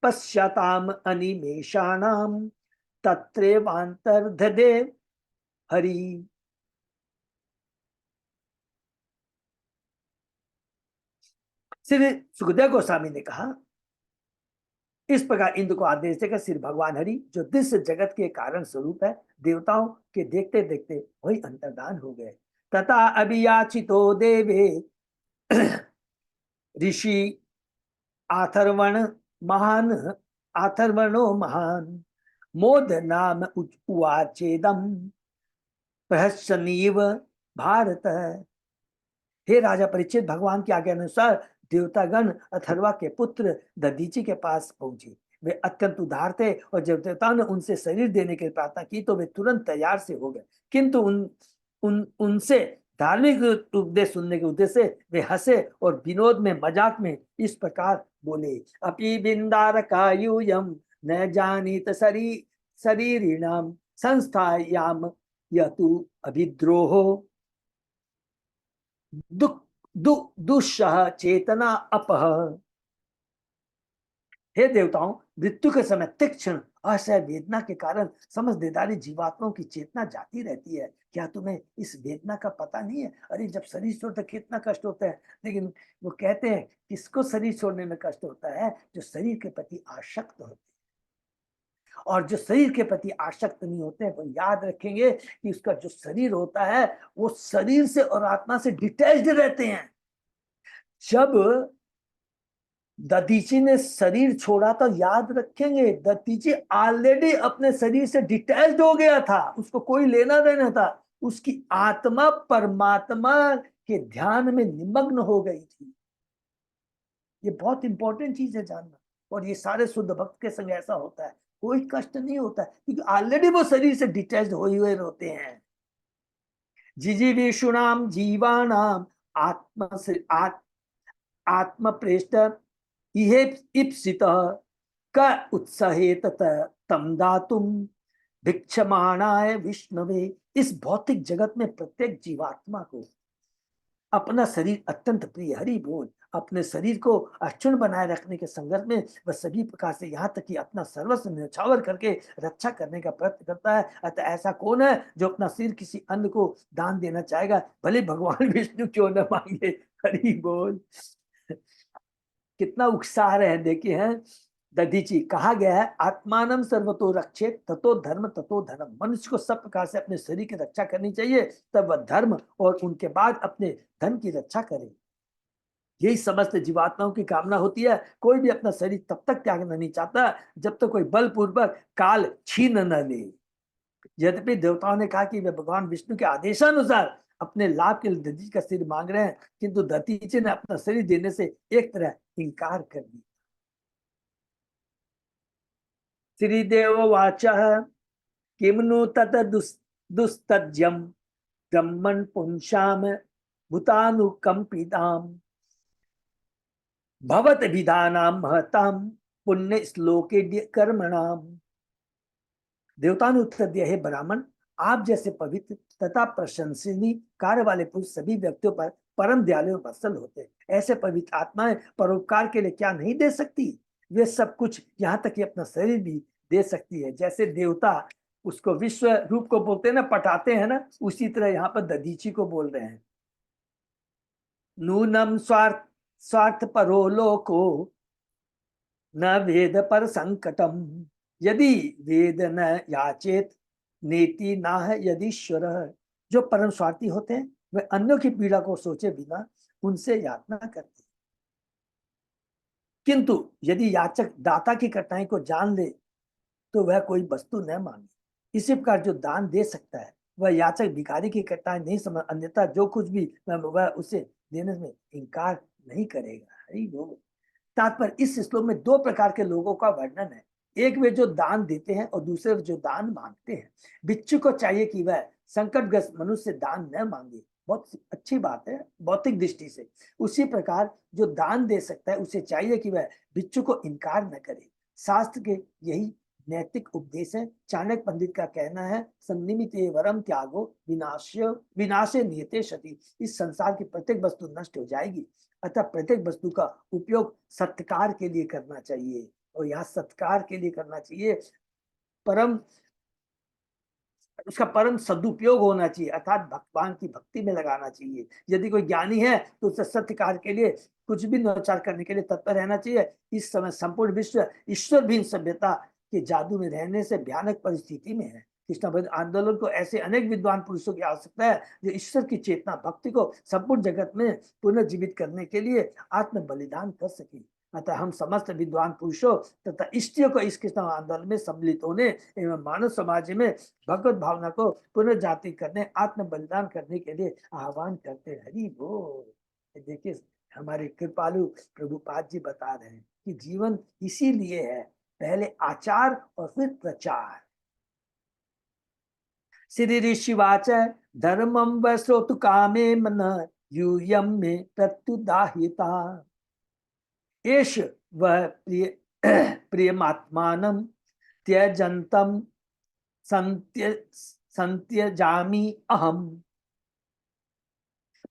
पश्यताम अनिमेषाणाम तत्रेवांतर्धदे हरि। श्री सुखदेव गोस्वामी ने कहा, इस प्रकार इंद्र को आदेश देकर श्री भगवान हरि जो दृश्य जगत के कारण स्वरूप है, देवताओं के देखते देखते वही अंतर्धान हो गए। तथा अभियाचितो देवे ऋषि आथर्वण महान आथर्वणो महान मोद नाम उवाचेदम प्रहसनीव भारत। हे राजा परीक्षित, भगवान की आज्ञा अनुसार देवतागण अथर्वा के पुत्र दधीचि के पास पहुंचे। वे अत्यंत उदार थे और जब देवताओं ने उनसे शरीर देने की प्रार्थना की तो वे तुरंत तैयार से हो गए, किंतु उनसे धार्मिक उपदेश सुनने के उद्देश्य से वे हंसे और विनोद में मजाक में इस प्रकार बोले, अपि बिंदारकायूयम न जानीत शरीरिणाम संस्थायाम यतु अभिद्रोहो दुष्सह चेतना अपह। हे देवताओं, मृत्यु के समय तीक्ष्ण असह्य वेदना के कारण समस्त देदारी जीवात्माओं की चेतना जाती रहती है। क्या तुम्हें इस वेदना का पता नहीं है? अरे जब शरीर छोड़ते कितना कष्ट होता है, लेकिन वो कहते हैं किसको शरीर छोड़ने में कष्ट होता है? जो शरीर के प्रति आसक्त होते हैं। और जो शरीर के प्रति आसक्त नहीं होते हैं वो याद रखेंगे कि उसका जो शरीर होता है वो शरीर से और आत्मा से डिटैच्ड रहते हैं। जब दधीचि ने शरीर छोड़ा तो याद रखेंगे दधीचि ऑलरेडी अपने शरीर से डिटैच्ड हो गया था, उसको कोई लेना देना था। उसकी आत्मा परमात्मा के ध्यान में निमग्न हो गई थी। ये बहुत इंपॉर्टेंट चीज है जानना, और ये सारे शुद्ध भक्त के संग ऐसा होता है, कोई कष्ट नहीं होता है क्योंकि ऑलरेडी वो शरीर से डिटैच्ड हुए होते हैं। जिजीविषुणाम जीवानाम आत्म से आत्म प्रेष्ठ इहे इप्सितः क उत्साहेत तम दातुम भिक्षमाणाय विष्णवे। इस भौतिक जगत में प्रत्येक जीवात्मा को अपना शरीर अत्यंत प्रिय। हरि बोल। अपने शरीर को अक्षुण बनाए रखने के संघर्ष में वह सभी प्रकार से यहाँ तक कि अपना सर्वस्व न्यौछावर करके रक्षा करने का प्रयत्न करता है। अतः ऐसा कौन है जो अपना शरीर किसी अन्य को दान देना चाहेगा, भले भगवान विष्णु क्यों न मांगे। हरि बोल। कितना उत्साह है देखिए है दधीचि। कहा गया है आत्मानम सर्वतो रक्षेत ततो धर्म ततो धर्म। मनुष्य को सब प्रकार से अपने शरीर की रक्षा करनी चाहिए, तब वह धर्म और उनके बाद अपने धन की रक्षा करे। यही समस्त जीवात्माओं की कामना होती है। कोई भी अपना शरीर तब तक त्यागना नहीं चाहता जब तक कोई बलपूर्वक काल छीन न ले। यद्यपि देवताओं ने कहा कि वे भगवान विष्णु के आदेशानुसार अपने लाभ के लिए दधीचि का शरीर मांग रहे हैं, किंतु दधीचि ने अपना शरीर देने से एक तरह इंकार कर दिया। श्रीदेव वाचः किमनु तत दुस्तज्यम ब्रह्मण पुंसाम भूतानुकंपिताम भवत विधानाम महताम पुण्य श्लोके कर्मणाम। देवता ने उत्तर दिया, हे ब्राह्मण, आप जैसे पवित्र तथा प्रशंसनीय कार्य वाले पुरुष सभी व्यक्तियों पर परम दयालु और वत्सल होते हैं। ऐसे पवित्र आत्माएं परोपकार के लिए क्या नहीं दे सकती? वे सब कुछ, यहाँ तक कि अपना शरीर भी दे सकती है। जैसे देवता उसको विश्व रूप को बोलते हैं ना, पटाते हैं ना, उसी तरह यहाँ पर दधीचि को बोल रहे हैं। नूनम स्वार्थ परो लोको न वेद पर संकटम यदि वेद न याचेत नेति ना है यदीश्वर। जो परम स्वार्थी होते हैं वे अन्यों की पीड़ा को सोचे बिना उनसे याचना करते हैं, किंतु यदि याचक दाता की कठिनाई को जान ले तो वह कोई वस्तु न मांगे। इसी प्रकार जो दान दे सकता है वह याचक भिखारी की कठिनाई नहीं समझ, अन्यथा जो कुछ भी वह उसे देने में इनकार नहीं करेगा। हरि बोल। तात्पर्य इस श्लोक में दो प्रकार के लोगों का वर्णन है। एक वे जो दान देते हैं और दूसरे जो दान मांगते हैं। बिच्छू को चाहिए कि वह संकटग्रस्त मनुष्य से दान न मांगे, बहुत अच्छी बात है भौतिक दृष्टि से। उसी प्रकार जो दान दे सकता है उसे चाहिए कि वह बिच्छू को इनकार न करे। शास्त्र के यही नैतिक उपदेश है। चाणक्य पंडित का कहना है, संनिमिते वरम त्यागो विनाश्य विनाशे नियते क्षति। इस संसार की प्रत्येक वस्तु नष्ट हो जाएगी, अतः प्रत्येक वस्तु का उपयोग सत्कार के लिए करना चाहिए। और यहाँ सत्कार के लिए करना चाहिए, परम उसका परम सदुपयोग होना चाहिए, अर्थात भगवान की भक्ति में लगाना चाहिए। यदि कोई ज्ञानी है तो उसे सत्य कार्य के लिए कुछ भी नवाचार करने के लिए तत्पर रहना चाहिए। इस समय संपूर्ण विश्व ईश्वरहीन सभ्यता के जादू में रहने से भयानक परिस्थिति में है। कृष्ण भक्त आंदोलन को ऐसे अनेक विद्वान पुरुषों की आवश्यकता है जो ईश्वर की चेतना भक्ति को संपूर्ण जगत में पुनर्जीवित करने के लिए आत्म बलिदान कर सके। अतः हम समस्त विद्वान पुरुषों तथा इष्टियों को इस कृष्ण आंदोलन में सम्मिलित होने एवं मानव समाज में भगवत भावना को पुनर्जागृत करने, आत्म बलिदान करने के लिए आह्वान करते हैं। हरि बोल। देखिए हमारे कृपालु प्रभुपाद जी बता रहे हैं कि जीवन इसीलिए है, पहले आचार और फिर प्रचार। श्री ऋषिवाच धर्मम व श्रोतु कामे मन यूयम में प्रत्युदाहिता। एष वह प्रिय प्रियमात्मानं त्यजंतम संत्य संत्यजामि अहम।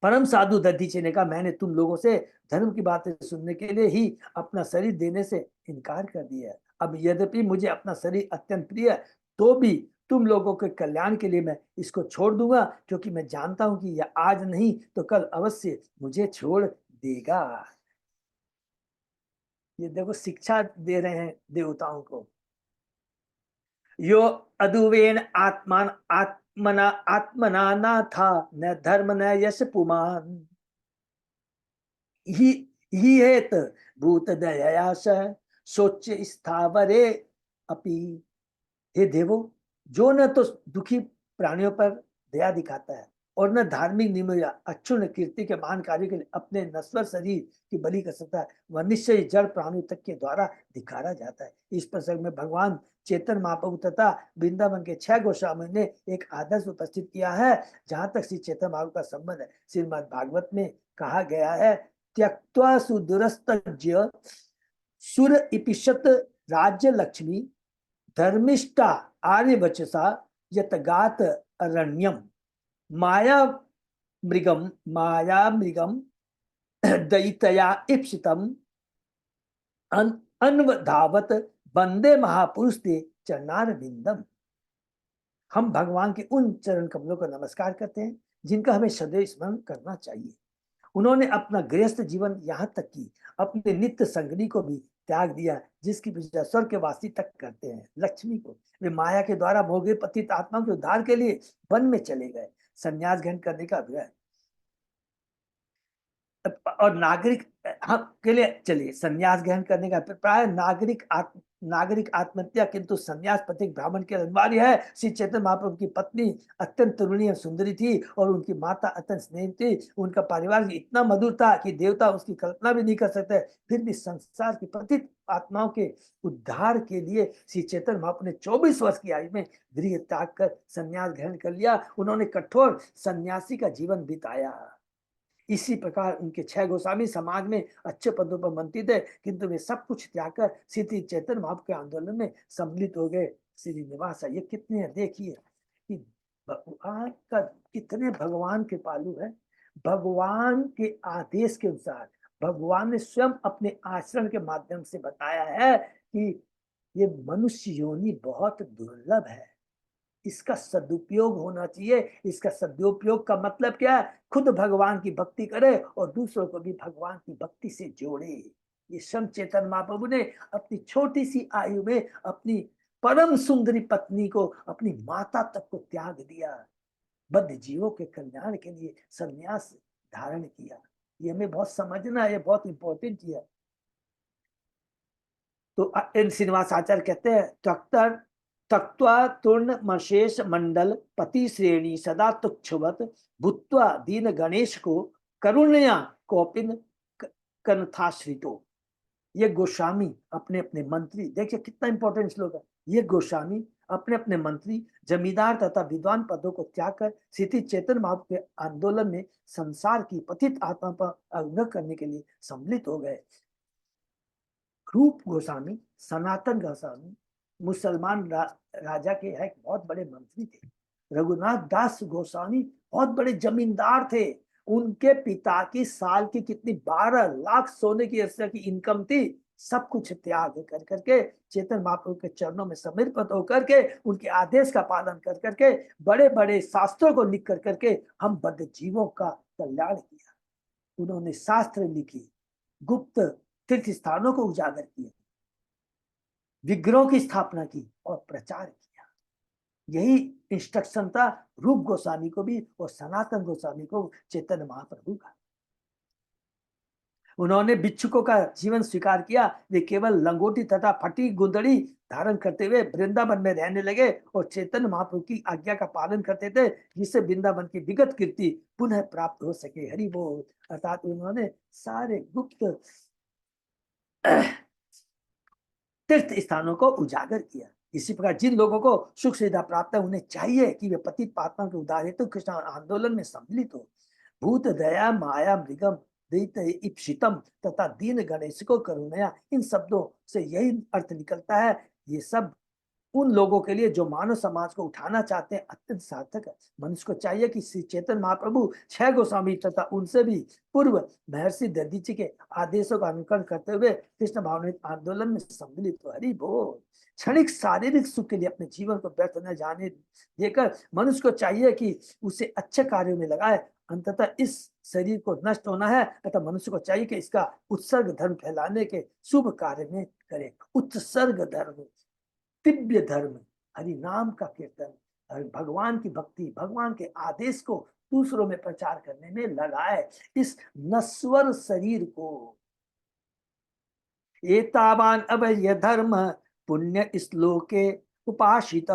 परम साधु दधीचि ने कहा, मैंने तुम लोगों से धर्म की बातें सुनने के लिए ही अपना शरीर देने से इनकार कर दिया है। अब यद्यपि मुझे अपना शरीर अत्यंत प्रिय है, तो भी तुम लोगों के कल्याण के लिए मैं इसको छोड़ दूंगा, क्योंकि मैं जानता हूं कि यह आज नहीं तो कल अवश्य मुझे छोड़ देगा। ये देखो शिक्षा दे रहे हैं देवताओं को। यो अदुवेन आत्मान आत्मना आत्मना ना था न धर्म न यश पुमान ही हेत भूत दयाश सोच स्थावरे अपि। हे देवो, जो न तो दुखी प्राणियों पर दया दिखाता है और न धार्मिक नियम या अच्छुन कीर्ति के महान कार्य के लिए अपने नश्वर शरीर की बलि कर सकता है, वह निश्चय जड़ प्राणियों तक के द्वारा दिखाया जाता है। इस प्रसंग में भगवान चेतन महाप्रभु तथा वृंदावन के 6 गोस्वामी ने एक आदर्श उपस्थित किया है। जहां तक श्री चेतन महाप्रभु का संबंध है, श्रीमद् भागवत में कहा गया है, त्यक्त्वा सुदुरस्तज्य सुर इपिशत राज्य लक्ष्मी धर्मिष्ठा आर्यवचसा यतगात अरण्यम माया मृगम दयितया इप्सितम अन्वधावत वंदे महापुरुष ते चरणारविंदम। हम भगवान के उन चरण कमलों को नमस्कार करते हैं जिनका हमें सदैव स्मरण करना चाहिए। उन्होंने अपना गृहस्थ जीवन यहाँ तक कि अपने नित्य संगनी को भी त्याग दिया, जिसकी पूजा स्वर्ग के वासी तक करते हैं। लक्ष्मी को वे माया के द्वारा भोगे पतित आत्मा के उद्धार के लिए वन में चले गए। संन्यास ग्रहण करने का आग्रह और नागरिक के लिए चलिए संन्यास ग्रहण करने का अभिप्राय नागरिक आत्महत्या, किंतु संन्यास प्रत्येक ब्राह्मण के अनिवार्य है। श्री चैतन्य महाप्रभु की पत्नी अत्यंत तरुणी और सुंदरी थी और उनकी माता अत्यंत स्नेह थी। उनका परिवार इतना मधुर था कि देवता उसकी कल्पना भी नहीं कर सकते। फिर भी संसार की पतित आत्माओं के उद्धार के लिए श्री चैतन्य महाप्रभु ने 24 वर्ष की आयु में गृह त्याग कर संन्यास ग्रहण कर लिया। उन्होंने कठोर सन्यासी का जीवन बिताया। इसी प्रकार उनके 6 गोस्वामी समाज में अच्छे पदों पर मंत्री थे, किंतु वे सब कुछ त्याग कर श्री चैतन्य महाप्रभु के आंदोलन में सम्मिलित हो गए। श्रीनिवास ये कितने, देखिए कि भगवान का कितने भगवान के पालू है। भगवान के आदेश के अनुसार भगवान ने स्वयं अपने आचरण के माध्यम से बताया है कि ये मनुष्य योनि बहुत दुर्लभ है, इसका सदुपयोग होना चाहिए। इसका सदुपयोग का मतलब क्या है? खुद भगवान की भक्ति करे और दूसरों को भी भगवान की भक्ति से जोड़े। ये स्वयं चेतन महाप्रभु ने अपनी छोटी सी आयु में अपनी परम सुंदरी पत्नी को, अपनी माता तक को त्याग दिया, बद्ध जीवों के कल्याण के लिए संन्यास धारण किया। ये हमें बहुत समझना है, ये बहुत इंपॉर्टेंट है। तो श्रीनिवास आचार्य कहते हैं, तक्त्वा तूर्ण मशेष मंडल पति श्रेणी सदा तुच्छवत भूत्वा दीन गणेश को करुणया कौपिन कनथाश्रितो। ये गोस्वामी अपने अपने मंत्री, देखिए कितना इंपॉर्टेंट श्लोक है। ये गोस्वामी अपने अपने मंत्री, जमींदार तथा विद्वान पदों को त्याग कर श्री चैतन्य महाप्रभु के आंदोलन में संसार की पतित आत्मा पर अग्रह करने के लिए सम्मिलित हो गए। रूप गोस्वामी, सनातन गोस्वामी, मुसलमान राजा के एक बहुत बड़े मंत्री थे। रघुनाथ दास गोस्वामी बहुत बड़े जमींदार थे। उनके पिता की साल की कितनी 12 लाख सोने की अर्सा की इनकम थी। सब कुछ त्याग कर करके चेतन महाप्रभु के चरणों में समर्पित होकर के उनके आदेश का पालन कर करके बड़े बड़े शास्त्रों को लिख कर करके हम बद्ध जीवों का कल्याण किया। उन्होंने शास्त्र लिखी, गुप्त तीर्थ स्थानों को उजागर किया, विग्रहों की स्थापना की और प्रचार किया। यही इंस्ट्रक्शन था रूप गोस्वामी को भी और सनातन गोस्वामी को चैतन्य महाप्रभु का। उन्होंने भिक्षुकों का जीवन स्वीकार किया। वे केवल लंगोटी तथा फटी गुंदड़ी धारण करते हुए वृंदावन में रहने लगे और चैतन्य महाप्रभु की आज्ञा का पालन करते थे, जिससे वृंदावन की विगत कीर्ति पुनः प्राप्त हो सके। हरि बोल। अर्थात उन्होंने सारे गुप्त तीर्थ स्थानों को उजागर किया। इसी प्रकार जिन लोगों को सुख सुविधा प्राप्त है, उन्हें चाहिए कि वे पतित पात्मा के उद्धार हेतु कृष्ण आंदोलन में सम्मिलित हो। भूत दया माया मृगम दैत इप्सितम तथा दीन गणेश को करुणया, इन शब्दों से यही अर्थ निकलता है। ये सब उन लोगों के लिए जो मानव समाज को उठाना चाहते हैं अत्यंत सार्थक है। मनुष्य को चाहिए कि श्री चैतन्य महाप्रभु, 6 गोस्वामी तथा उनसे भी पूर्व महर्षि दधीचि के आदेशों का अनुकरण करते हुए कृष्ण भावनामृत आंदोलन में सम्मिलित हो। हरि बोल। क्षणिक शारीरिक सुख के लिए अपने जीवन को व्यर्थ न जाने देकर मनुष्य को चाहिए कि उसे अच्छे कार्यों में लगाए। अंततः इस शरीर को नष्ट होना है, अतः मनुष्य को चाहिए कि इसका उत्सर्ग धर्म फैलाने के शुभ कार्य में करे। उत्सर्ग धर्म, दिव्य धर्म, हरि नाम का कीर्तन, भगवान की भक्ति, भगवान के आदेश को दूसरों में प्रचार करने में लगाए। इस नश्वर शरीर को एतावान अभय धर्म पुण्य श्लोके उपासित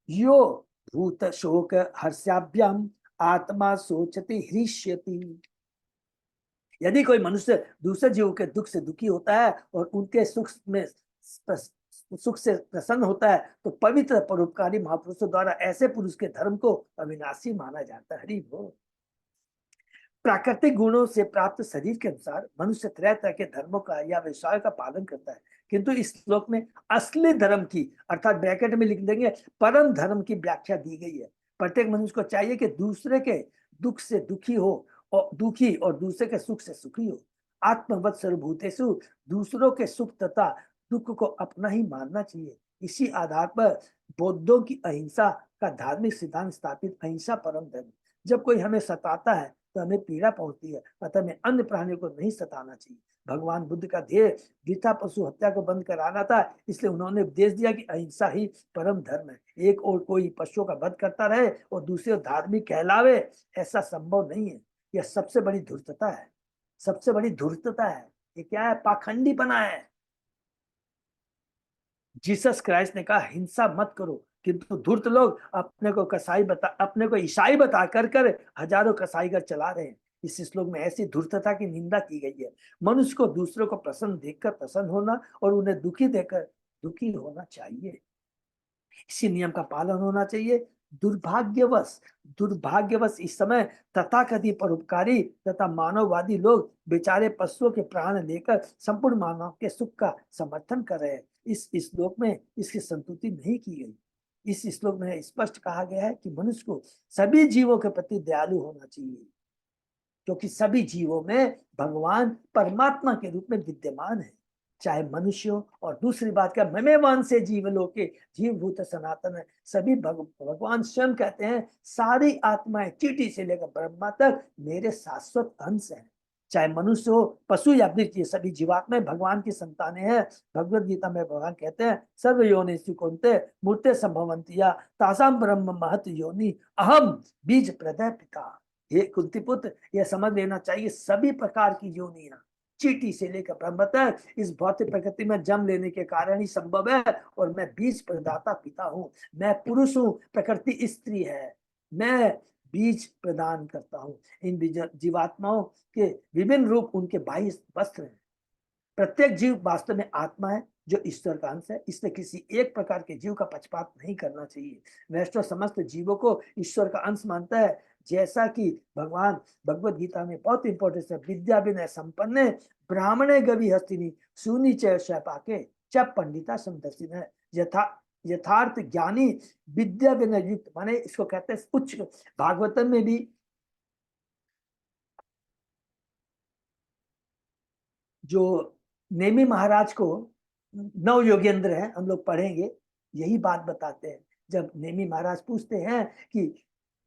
यो भूत शोक हर्ष्याभ्यम आत्मा सोचती हृष्यति। यदि कोई मनुष्य दूसरे जीवों के दुख से दुखी होता है और उनके सुख से प्रसन्न होता है, तो पवित्र परोपकारी महापुरुषों द्वारा ऐसे पुरुष के धर्म को अविनाशी माना जाता है। हरि बोल। प्राकृतिक गुणों से प्राप्त शरीर के अनुसार मनुष्य तरह तरह के धर्मों का या व्यवसाय का पालन करता है, किंतु इस श्लोक में असली धर्म की, अर्थात ब्रैकेट में लिख देंगे परम धर्म की व्याख्या दी गई है। प्रत्येक मनुष्य को चाहिए कि दूसरे के दुख से दुखी हो और दुखी और दूसरे के सुख से सुखी हो। आत्मवत् सर्वभूतेषु, दूसरों के सुख तथा दुख को अपना ही मानना चाहिए। इसी आधार पर बौद्धों की अहिंसा का धार्मिक सिद्धांत स्थापित, अहिंसा परम धर्म। जब कोई हमें सताता है तो हमें पीड़ा पहुंचती है, अतः हमें अन्य प्राणियों को नहीं सताना चाहिए। भगवान बुद्ध का ध्येय वृथा पशु हत्या को बंद कराना था, इसलिए उन्होंने उपदेश दिया कि अहिंसा ही परम धर्म है। एक और कोई पशुओं का वध करता रहे और दूसरे धार्मिक कहलावे, ऐसा संभव नहीं है। यह सबसे बड़ी धूर्तता है, सबसे बड़ी धूर्तता है। ये क्या है? पाखंडी बना है। जीसस क्राइस्ट ने कहा हिंसा मत करो, किंतु धूर्त लोग अपने को ईसाई बता कर हजारों कसाई घर चला रहे हैं। इस श्लोक में ऐसी धूर्तता की निंदा की गई है। मनुष्य को दूसरों को प्रसन्न देखकर प्रसन्न होना और उन्हें दुखी देखकर दुखी होना चाहिए। इसी नियम का पालन होना चाहिए। दुर्भाग्यवश इस समय तथाकथित परोपकारी तथा मानववादी लोग बेचारे पशुओं के प्राण लेकर संपूर्ण मानव के सुख का समर्थन कर रहे हैं। इस श्लोक में इसकी संतुति नहीं की गई। इस श्लोक में स्पष्ट कहा गया है कि मनुष्य को सभी जीवों के प्रति दयालु होना चाहिए, क्योंकि सभी जीवों में भगवान परमात्मा के रूप में विद्यमान है, चाहे मनुष्य हो। और दूसरी बात क्या, ममेवान से जीवलोके, जीव भूत सनातन है। सभी भगवान स्वयं कहते हैं सारी आत्माएं चींटी से लेकर ब्रह्मा तक मेरे शाश्वत अंश हैं। चाहे मनुष्य हो, पशु या वृक्ष, ये सभी जीवात्माएं भगवान की संतानें हैं। भगवद गीता में भगवान कहते हैं सर्व योनिषु कौन्ते मूर्ते संभवन्ति या तासाम ब्रह्म महत योनि अहम बीज प्रदय पिता। ये कुंती पुत्र, यह समझ लेना चाहिए सभी प्रकार की योनियां चींटी से लेकर ब्रह्म तक इस भौतिक प्रकृति में जन्म लेने के कारण ही संभव है। और मैं बीज प्रदाता पिता हूँ। मैं पुरुष हूँ, प्रकृति स्त्री है, मैं बीज प्रदान करता हूँ। इन जीवात्माओं के विभिन्न रूप उनके बाह्य वस्त्र हैं। प्रत्येक जीव वास्तव में आत्मा है जो ईश्वर का अंश है, इसलिए किसी एक प्रकार के जीव का पक्षपात नहीं करना चाहिए। वैष्णव समस्त जीवों को ईश्वर का अंश मानता है, जैसा कि भगवान भगवद गीता में बहुत इंपॉर्टेंट है। विद्या विनय संपन्न ब्राह्मणे गवि हस्तिनी सुनी च पाके च पंडिता समदर्शिन है। यथार्थ ज्ञानी विद्या विनय युक्त, माने इसको कहते हैं उच्च। भागवतम में भी जो नेमी महाराज को नव योगेंद्र है, हम लोग पढ़ेंगे, यही बात बताते हैं। जब नेमी महाराज पूछते हैं कि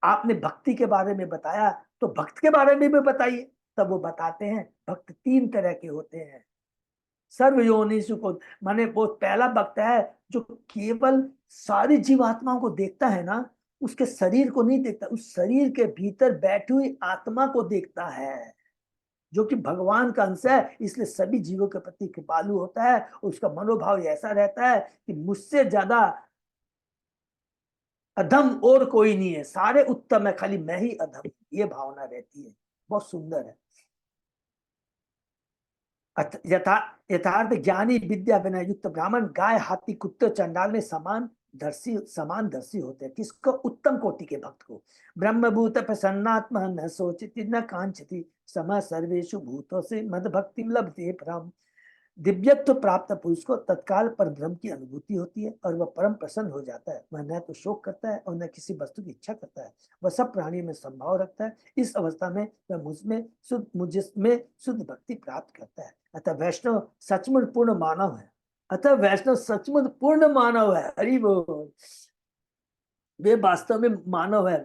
आपने भक्ति के बारे में बताया, तो भक्त के बारे में भी बताइए। तब वो बताते हैं भक्त 3 तरह के होते हैं। सर्वयोनिषु को, माने वो पहला भक्त है जो केवल सारी जीवात्माओं को देखता है ना, उसके शरीर को नहीं देखता, उस शरीर के भीतर बैठी हुई आत्मा को देखता है, जो कि भगवान का अंश है, इसलिए सभी जीवों के प्रति कृपालु होता है। उसका मनोभाव ऐसा रहता है कि मुझसे ज्यादा अधम और कोई नहीं है, सारे उत्तम है, खाली मैं ही अधम, ये भावना रहती है। बहुत सुंदर है। यथार्थ ज्ञानी विद्या विनय युक्त ब्राह्मण गाय हाथी कुत्ते चंडाल में समान दर्शी होते हैं। किसको? उत्तम कोटि के भक्त को। ब्रह्मभूत प्रसन्नात्मा न सोचती न कांचती सम सर्वेषु भूतों से मद भक्ति लभते परम। दिव्यत्व प्राप्त पुरुष को तत्काल पर ब्रह्म की अनुभूति होती है और वह परम प्रसन्न हो जाता है। वह न तो शोक करता है और न किसी वस्तु की इच्छा करता है। वह सब प्राणियों में संभाव रखता है। इस अवस्था में वह मुझमें शुद्ध भक्ति प्राप्त करता है। अतः वैष्णव सचमुच पूर्ण मानव है। अतः वैष्णव सचमुच पूर्ण मानव है। हरि बोल। वे वास्तव में मानव है,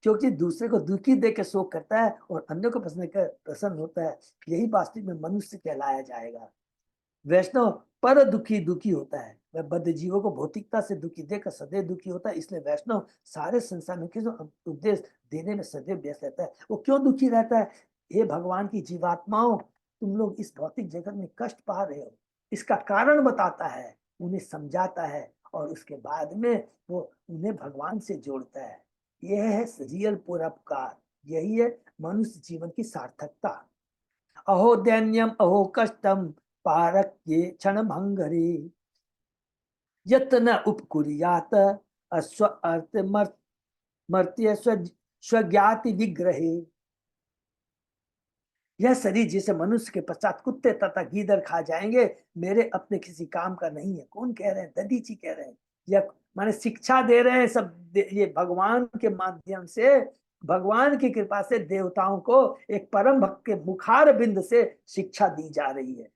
क्योंकि दूसरे को दुखी देकर शोक करता है और अन्य को प्रसन्न होता है। यही वास्तविक में मनुष्य कहलाया जाएगा। वैष्णव पर दुखी होता है। वह बद्ध जीवों को भौतिकता से दुखी देकर सदैव दुखी होता है। इसलिए वैष्णव सारे संसार में किसी उपदेश देने में सदैव व्यस्त रहता है। वो क्यों दुखी रहता है? हे भगवान की जीवात्माओं, तुम लोग इस भौतिक जगत में कष्ट पा रहे हो, इसका कारण बताता है, उन्हें समझाता है और उसके बाद में वो उन्हें भगवान से जोड़ता है। यह है रियल परोपकार। यही है मनुष्य जीवन की सार्थकता। अहो दैन्यम अहो कष्टम पारक्ये क्षण भंगरे यत्न उपकुर्यात अस्व अर्थ मर्त्य स्वज्ञाति विग्रहे। यह शरीर जिसे मनुष्य के पश्चात कुत्ते तथा गीदड़ खा जाएंगे, मेरे अपने किसी काम का नहीं है। कौन कह रहे हैं? दधी जी कह रहे हैं। यह माने शिक्षा दे रहे हैं सब, ये भगवान के माध्यम से, भगवान की कृपा से देवताओं को एक परम भक्त के मुखार बिंद से शिक्षा दी जा रही है।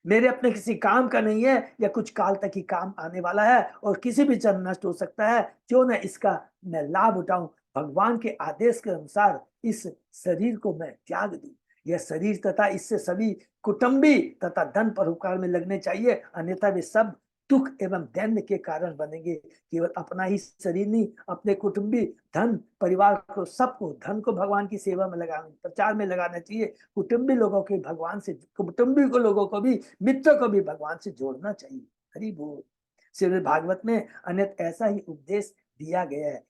मेरे अपने किसी काम का नहीं है, या कुछ काल तक ही काम आने वाला है और किसी भी क्षण नष्ट हो सकता है। क्यों न इसका मैं लाभ उठाऊं। भगवान के आदेश के अनुसार इस शरीर को मैं त्याग दूं। यह शरीर तथा इससे सभी कुटुंबी तथा धन परोपकार में लगने चाहिए, अन्यथा वे सब दुख एवं दैन्य के कारण बनेंगे। केवल अपना ही शरीर नहीं, अपने कुटुंबी, धन, परिवार को, सबको, धन को भगवान की सेवा में लगाना, प्रचार में लगाना चाहिए। कुटुंबी लोगों के भगवान से, कुटुंबी को लोगों को भी, मित्र को भी भगवान से जोड़ना चाहिए। हरि बोल। श्रीमद् भागवत में अन्यथा ऐसा ही उपदेश दिया गया है।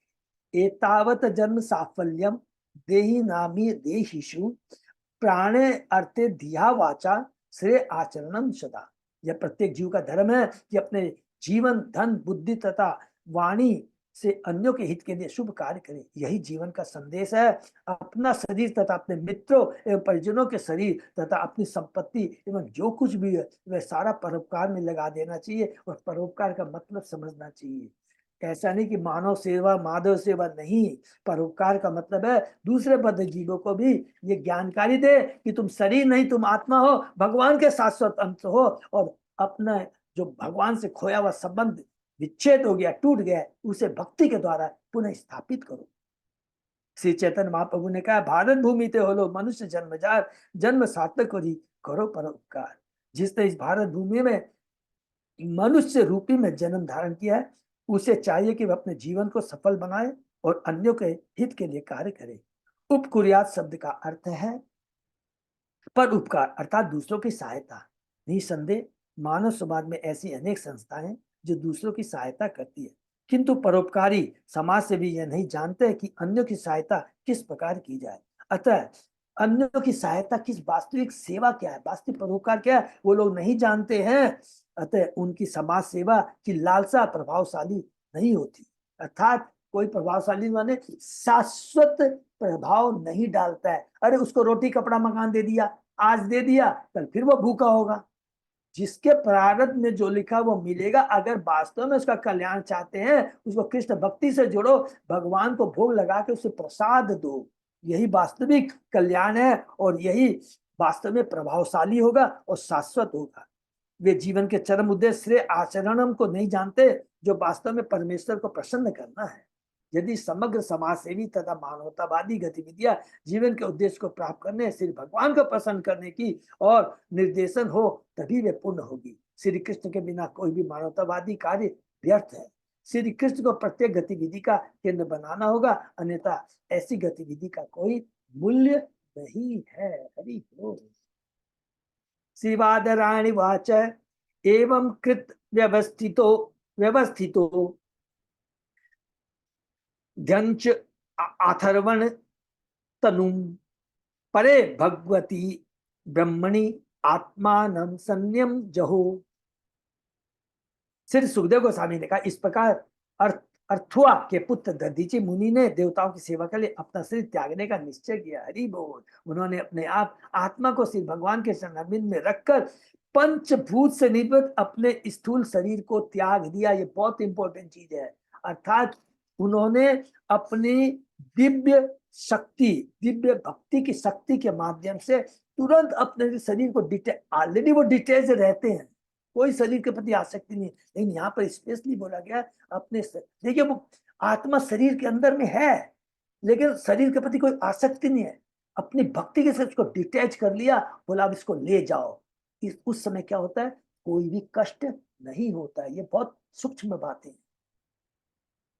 एतावत जन्म साफल्यम देहि नामी देहिषु प्राणे अर्थे धिया वाचा श्रेय आचरणम सदा। यह प्रत्येक जीव का धर्म है कि अपने जीवन, धन, बुद्धि तथा वाणी से अन्यों के हित के लिए शुभ कार्य करे। यही जीवन का संदेश है। अपना शरीर तथा अपने मित्रों एवं परिजनों के शरीर तथा अपनी संपत्ति एवं जो कुछ भी है वह सारा परोपकार में लगा देना चाहिए और परोपकार का मतलब समझना चाहिए। ऐसा नहीं कि मानव सेवा, माधव सेवा नहीं। परोपकार का मतलब है दूसरे बद्ध जीवों को भी ये ज्ञानकारी दे कि तुम शरीर नहीं, तुम आत्मा हो, भगवान के शाश्वत अंश हो, और अपना जो भगवान से खोया हुआ संबंध विच्छेद हो गया, टूट गया, उसे भक्ति के द्वारा पुनः स्थापित करो। श्री चैतन्य महाप्रभु ने कहा, भारत भूमि ते होलो मनुष्य जन्मजार, जन्म सार्थक करी करो परोपकार। जिसने इस भारत भूमि में मनुष्य रूपी में जन्म धारण किया है, उसे चाहिए कि वह अपने जीवन को सफल बनाए और अन्यों के हित के लिए कार्य करे। उपकुर्यात शब्द का अर्थ है पर उपकार, अर्थात दूसरों की सहायता। निसंदेह मानव समाज में ऐसी अनेक संस्थाएं जो दूसरों की सहायता करती है, किंतु परोपकारी समाज से भी यह नहीं जानते कि अन्यों की सहायता किस प्रकार की जाए। अतः अन्यों की सहायता किस, वास्तविक सेवा क्या है, वास्तविक परोपकार क्या है, वो लोग नहीं जानते हैं। अतः उनकी समाज सेवा की लालसा प्रभावशाली नहीं होती। अर्थात कोई प्रभावशाली माने शाश्वत प्रभाव नहीं डालता है। अरे उसको रोटी कपड़ा मकान दे दिया, आज दे दिया, कल फिर वो भूखा होगा। जिसके प्रारब्ध में जो लिखा वो मिलेगा। अगर वास्तव में उसका कल्याण चाहते हैं, उसको कृष्ण भक्ति से जोड़ो, भगवान को भोग लगा के उसे प्रसाद दो। यही वास्तविक कल्याण है और यही वास्तव में प्रभावशाली होगा और शाश्वत होगा। वे जीवन के चरम उद्देश्य श्रेय आचरणम को नहीं जानते, जो वास्तव में परमेश्वर को प्रसन्न करना है। यदि समग्र समाज सेवी तथा मानवतावादी गतिविधियां जीवन के उद्देश्य को प्राप्त करने, श्री भगवान को प्रसन्न करने की और निर्देशन हो, तभी वे पूर्ण होगी। श्री कृष्ण के बिना कोई भी मानवतावादी कार्य व्यर्थ है। श्री कृष्ण को प्रत्येक गतिविधि का केंद्र बनाना होगा, अन्यथा ऐसी गतिविधि का कोई मूल्य नहीं है। हरि बोल। श्रीवादरायणी वाच एवं कृत व्यवस्थितो ध्यंच अथर्वण तनुम परे भगवती ब्रह्मणि आत्मानं संयम जहो। श्री सुखदेव गोस्वामी ने कहा, इस प्रकार अर्थुआ के पुत्र दधीचि मुनि ने देवताओं की सेवा के लिए अपना शरीर त्यागने का निश्चय किया। हरि बोल। उन्होंने अपने आप आत्मा को श्री भगवान के चरणारविंद में रखकर पंचभूत से निर्मित अपने स्थूल शरीर को त्याग दिया। ये बहुत इंपॉर्टेंट चीज है। अर्थात उन्होंने अपनी दिव्य शक्ति, दिव्य भक्ति की शक्ति के माध्यम से तुरंत अपने शरीर को ऑलरेडी वो डिटेच रहते हैं, कोई शरीर के प्रति आसक्ति नहीं, लेकिन यहाँ पर स्पेशली बोला गया अपने। देखिए, वो आत्मा शरीर के अंदर में है, लेकिन शरीर के प्रति कोई आसक्ति नहीं है। अपनी भक्ति के साथ उसको डिटैच कर लिया, बोला अब इसको ले जाओ। उस समय क्या होता है, कोई भी कष्ट नहीं होता है। ये बहुत सूक्ष्म बातें।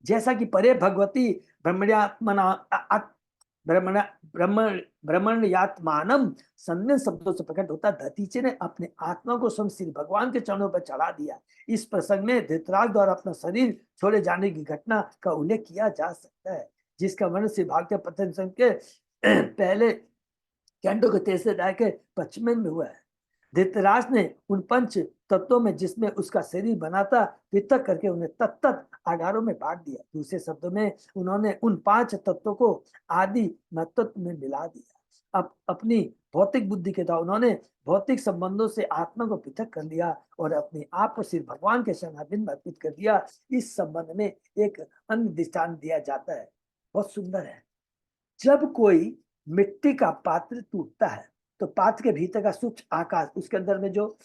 जैसा कि परे भगवती ब्रह्मण्यात्मानम संन्य शब्दों से प्रकट होता, दधीचि ने अपने आत्मा को स्वयं श्री भगवान के चरणों पर चढ़ा दिया। इस प्रसंग में धृतराष्ट्र द्वारा अपना शरीर छोड़े जाने की घटना का उल्लेख किया जा सकता है, जिसका वर्णन श्री भागवत प्रथम के पहले कैंटो के 3 अध्याय के 25 में हुआ है। धृतराष्ट्र ने उन पंच तत्वों में जिसमें उसका शरीर बना था पृथक करके उन्हें तत्त आगारों में बांट दिया। दूसरे शब्दों में उन्होंने उन 5 तत्वों को आदि महत्व में मिला दिया। अब अपनी भौतिक बुद्धि के द्वारा उन्होंने भौतिक संबंधों से आत्मा को पृथक कर लिया और अपने आप को सिर्फ भगवान के चरणारविंद में अर्पित कर दिया। इस संबंध में एक अन्य दृष्टांत दिया जाता है, बहुत सुंदर है। जब कोई मिट्टी का पात्र टूटता है तो पात्र के भीतर का सूक्ष्म आकाश, उसके अंदर में जो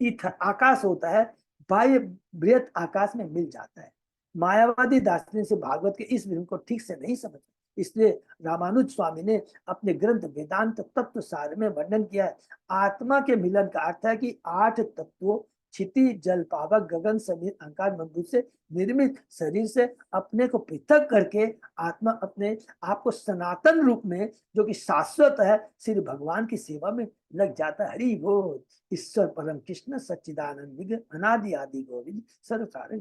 ईथर आकाश होता है, बाह्य बृहत आकाश में मिल जाता है। मायावादी दार्शनिक से भागवत के इस विवरण को ठीक से नहीं समझते, इसलिए रामानुज स्वामी ने अपने ग्रंथ वेदांत तत्व सार में वर्णन किया है। आत्मा के मिलन का अर्थ है कि 8 तत्वों क्षिति जल पावक गगन समीर अहंकार मंबूत से निर्मित शरीर से अपने को पृथक करके आत्मा अपने आप को सनातन रूप में, जो कि शाश्वत है, श्री भगवान की सेवा में लग जाता है। हरि बोल। ईश्वर परम कृष्ण सच्चिदानंद विग्रह अनादि आदि गोविंद सर्व कारण।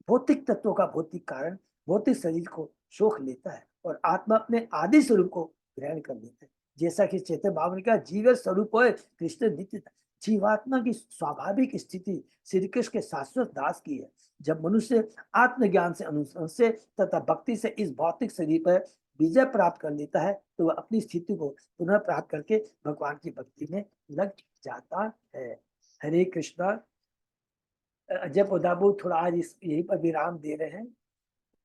भौतिक तत्वों का भौतिक कारण भौतिक शरीर को सोख लेता है और आत्मा अपने आदि स्वरूप को ग्रहण कर लेता है। जैसा कि चैतन्य भाव ने कहा, जीव स्वरूप है कृष्ण नित्य। जीवात्मा की स्वाभाविक स्थिति श्री कृष्ण के शाश्वत दास की है। जब मनुष्य आत्मज्ञान से, अनुसरण से तथा भक्ति से इस भौतिक शरीर पर विजय प्राप्त कर लेता है, तो वह अपनी स्थिति को पुनः प्राप्त करके भगवान की भक्ति में लग जाता है। हरे कृष्णा। अजय पोदाबू थोड़ा आज यही पर विराम दे रहे हैं,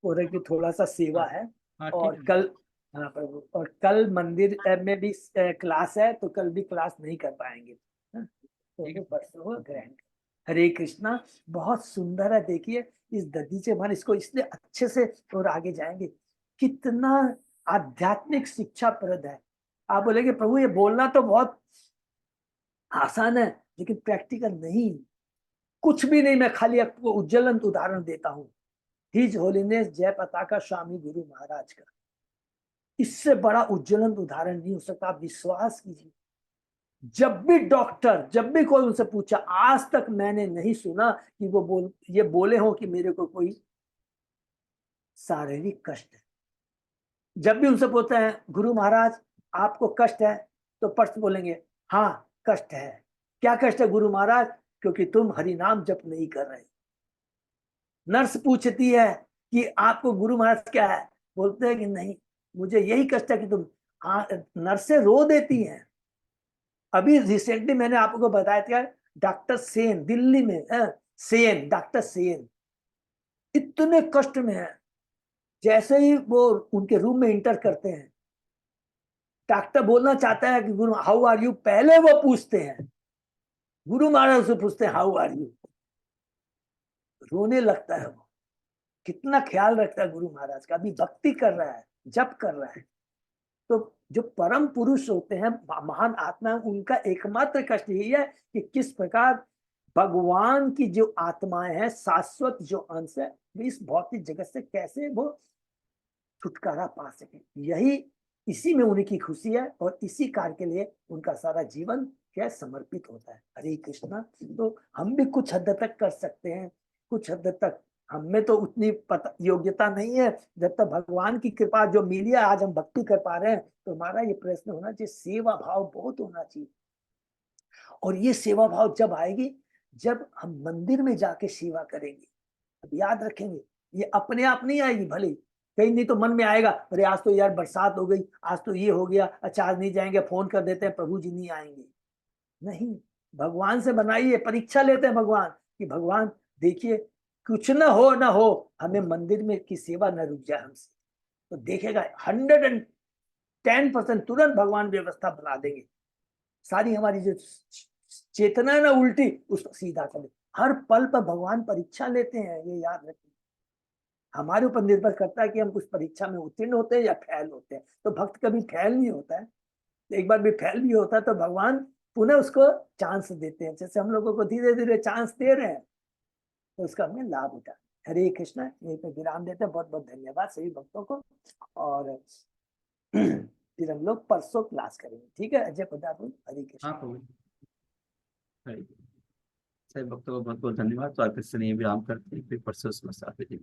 और की थोड़ा सा सेवा है। और कल, हाँ प्रभु, और कल मंदिर में भी क्लास है, तो कल भी क्लास नहीं कर पाएंगे, तो परसों ग्रहण। हरे कृष्णा। बहुत सुंदर है। देखिए इस दधीचि मन, इसको इसलिए अच्छे से और आगे जाएंगे, कितना आध्यात्मिक शिक्षा प्रद है। आप बोलेंगे प्रभु ये बोलना तो बहुत आसान है, लेकिन प्रैक्टिकल नहीं, कुछ भी नहीं। मैं खाली आपको उज्ज्वलन उदाहरण देता हूँ, हिज होलीनेस जय पताका स्वामी गुरु महाराज का। इससे बड़ा उज्ज्वलन उदाहरण नहीं हो सकता। आप विश्वास कीजिए, जब भी डॉक्टर, जब भी कोई उनसे पूछा, आज तक मैंने नहीं सुना कि वो ये बोले हो कि मेरे को कोई शारीरिक कष्ट है। जब भी उनसे पूछते हैं गुरु महाराज आपको कष्ट है, तो पर्स बोलेंगे हाँ कष्ट है। क्या कष्ट है गुरु महाराज? क्योंकि तुम हरि नाम जप नहीं कर रहे। नर्स पूछती है कि आपको गुरु महाराज क्या है? बोलते हैं कि नहीं, मुझे यही कष्ट है कि तुम। हाँ, नर्सें रो देती हैं। अभी रिसेंटली मैंने आपको बताया था, डॉक्टर सेन दिल्ली में सेन, डॉक्टर सेन इतने कष्ट में है, जैसे ही वो उनके रूम में इंटर करते हैं, डॉक्टर बोलना चाहता है कि गुरु हाउ आर यू, पहले वो पूछते हैं, गुरु महाराज से पूछते हैं हाउ आर यू, रोने लगता है वो, कितना ख्याल रखता है गुरु महाराज का, अभी भक्ति कर रहा है, जप कर रहा है। तो जो परम पुरुष होते हैं, महान आत्मा, उनका एकमात्र कष्ट यही है कि किस प्रकार भगवान की जो आत्माएं हैं, शाश्वत जो अंश है, इस भौतिक जगत से कैसे वो छुटकारा पा सके। यही, इसी में उनकी खुशी है और इसी कार्य के लिए उनका सारा जीवन क्या समर्पित होता है। हरे कृष्णा। तो हम भी कुछ हद तक कर सकते हैं, कुछ हद तक हमें तो उतनी योग्यता नहीं है, जब तक भगवान की कृपा जो मिली है, आज हम भक्ति कर पा रहे हैं, तो हमारा ये प्रश्न होना चाहिए, सेवा भाव बहुत होना चाहिए। और ये सेवा भाव जब आएगी, जब हम मंदिर में जाके सेवा करेंगे। अब याद रखेंगे, ये अपने आप नहीं आएगी, भले कहीं नहीं तो मन में आएगा, अरे आज तो यार बरसात हो गई, आज तो ये हो गया, अच्छा आज नहीं जाएंगे, फोन कर देते हैं प्रभु जी नहीं आएंगे। नहीं, भगवान से बनाइए, परीक्षा लेते हैं भगवान कि भगवान देखिए कुछ ना हो हमें मंदिर में की सेवा न रुक जाए हमसे, तो देखेगा 110% तुरंत भगवान व्यवस्था बना देंगे। सारी हमारी जो चेतना है ना उल्टी, उसको सीधा कर दे। हर पल पर भगवान परीक्षा लेते हैं, ये याद रखिए। हमारे ऊपर निर्भर करता है कि हम उस परीक्षा में उत्तीर्ण होते हैं या फेल होते हैं। तो भक्त कभी फेल नहीं होता है, एक बार भी फेल भी होता है तो भगवान पुनः उसको चांस देते हैं, जैसे हम लोगों को धीरे धीरे चांस दे रहे हैं, तो उसका हमें लाभ उठा। हरे कृष्णा। यहीं पे विराम देते हैं। बहुत बहुत धन्यवाद सभी भक्तों को। और फिर हम लोग परसों क्लास करेंगे, ठीक है। अजय प्रताप। हरे कृष्ण। हाँ प्रभु। हरे। सभी भक्तों को बहुत बहुत धन्यवाद। तो आज से नहीं विराम करते हैं, फिर परसों उसमें साथ में।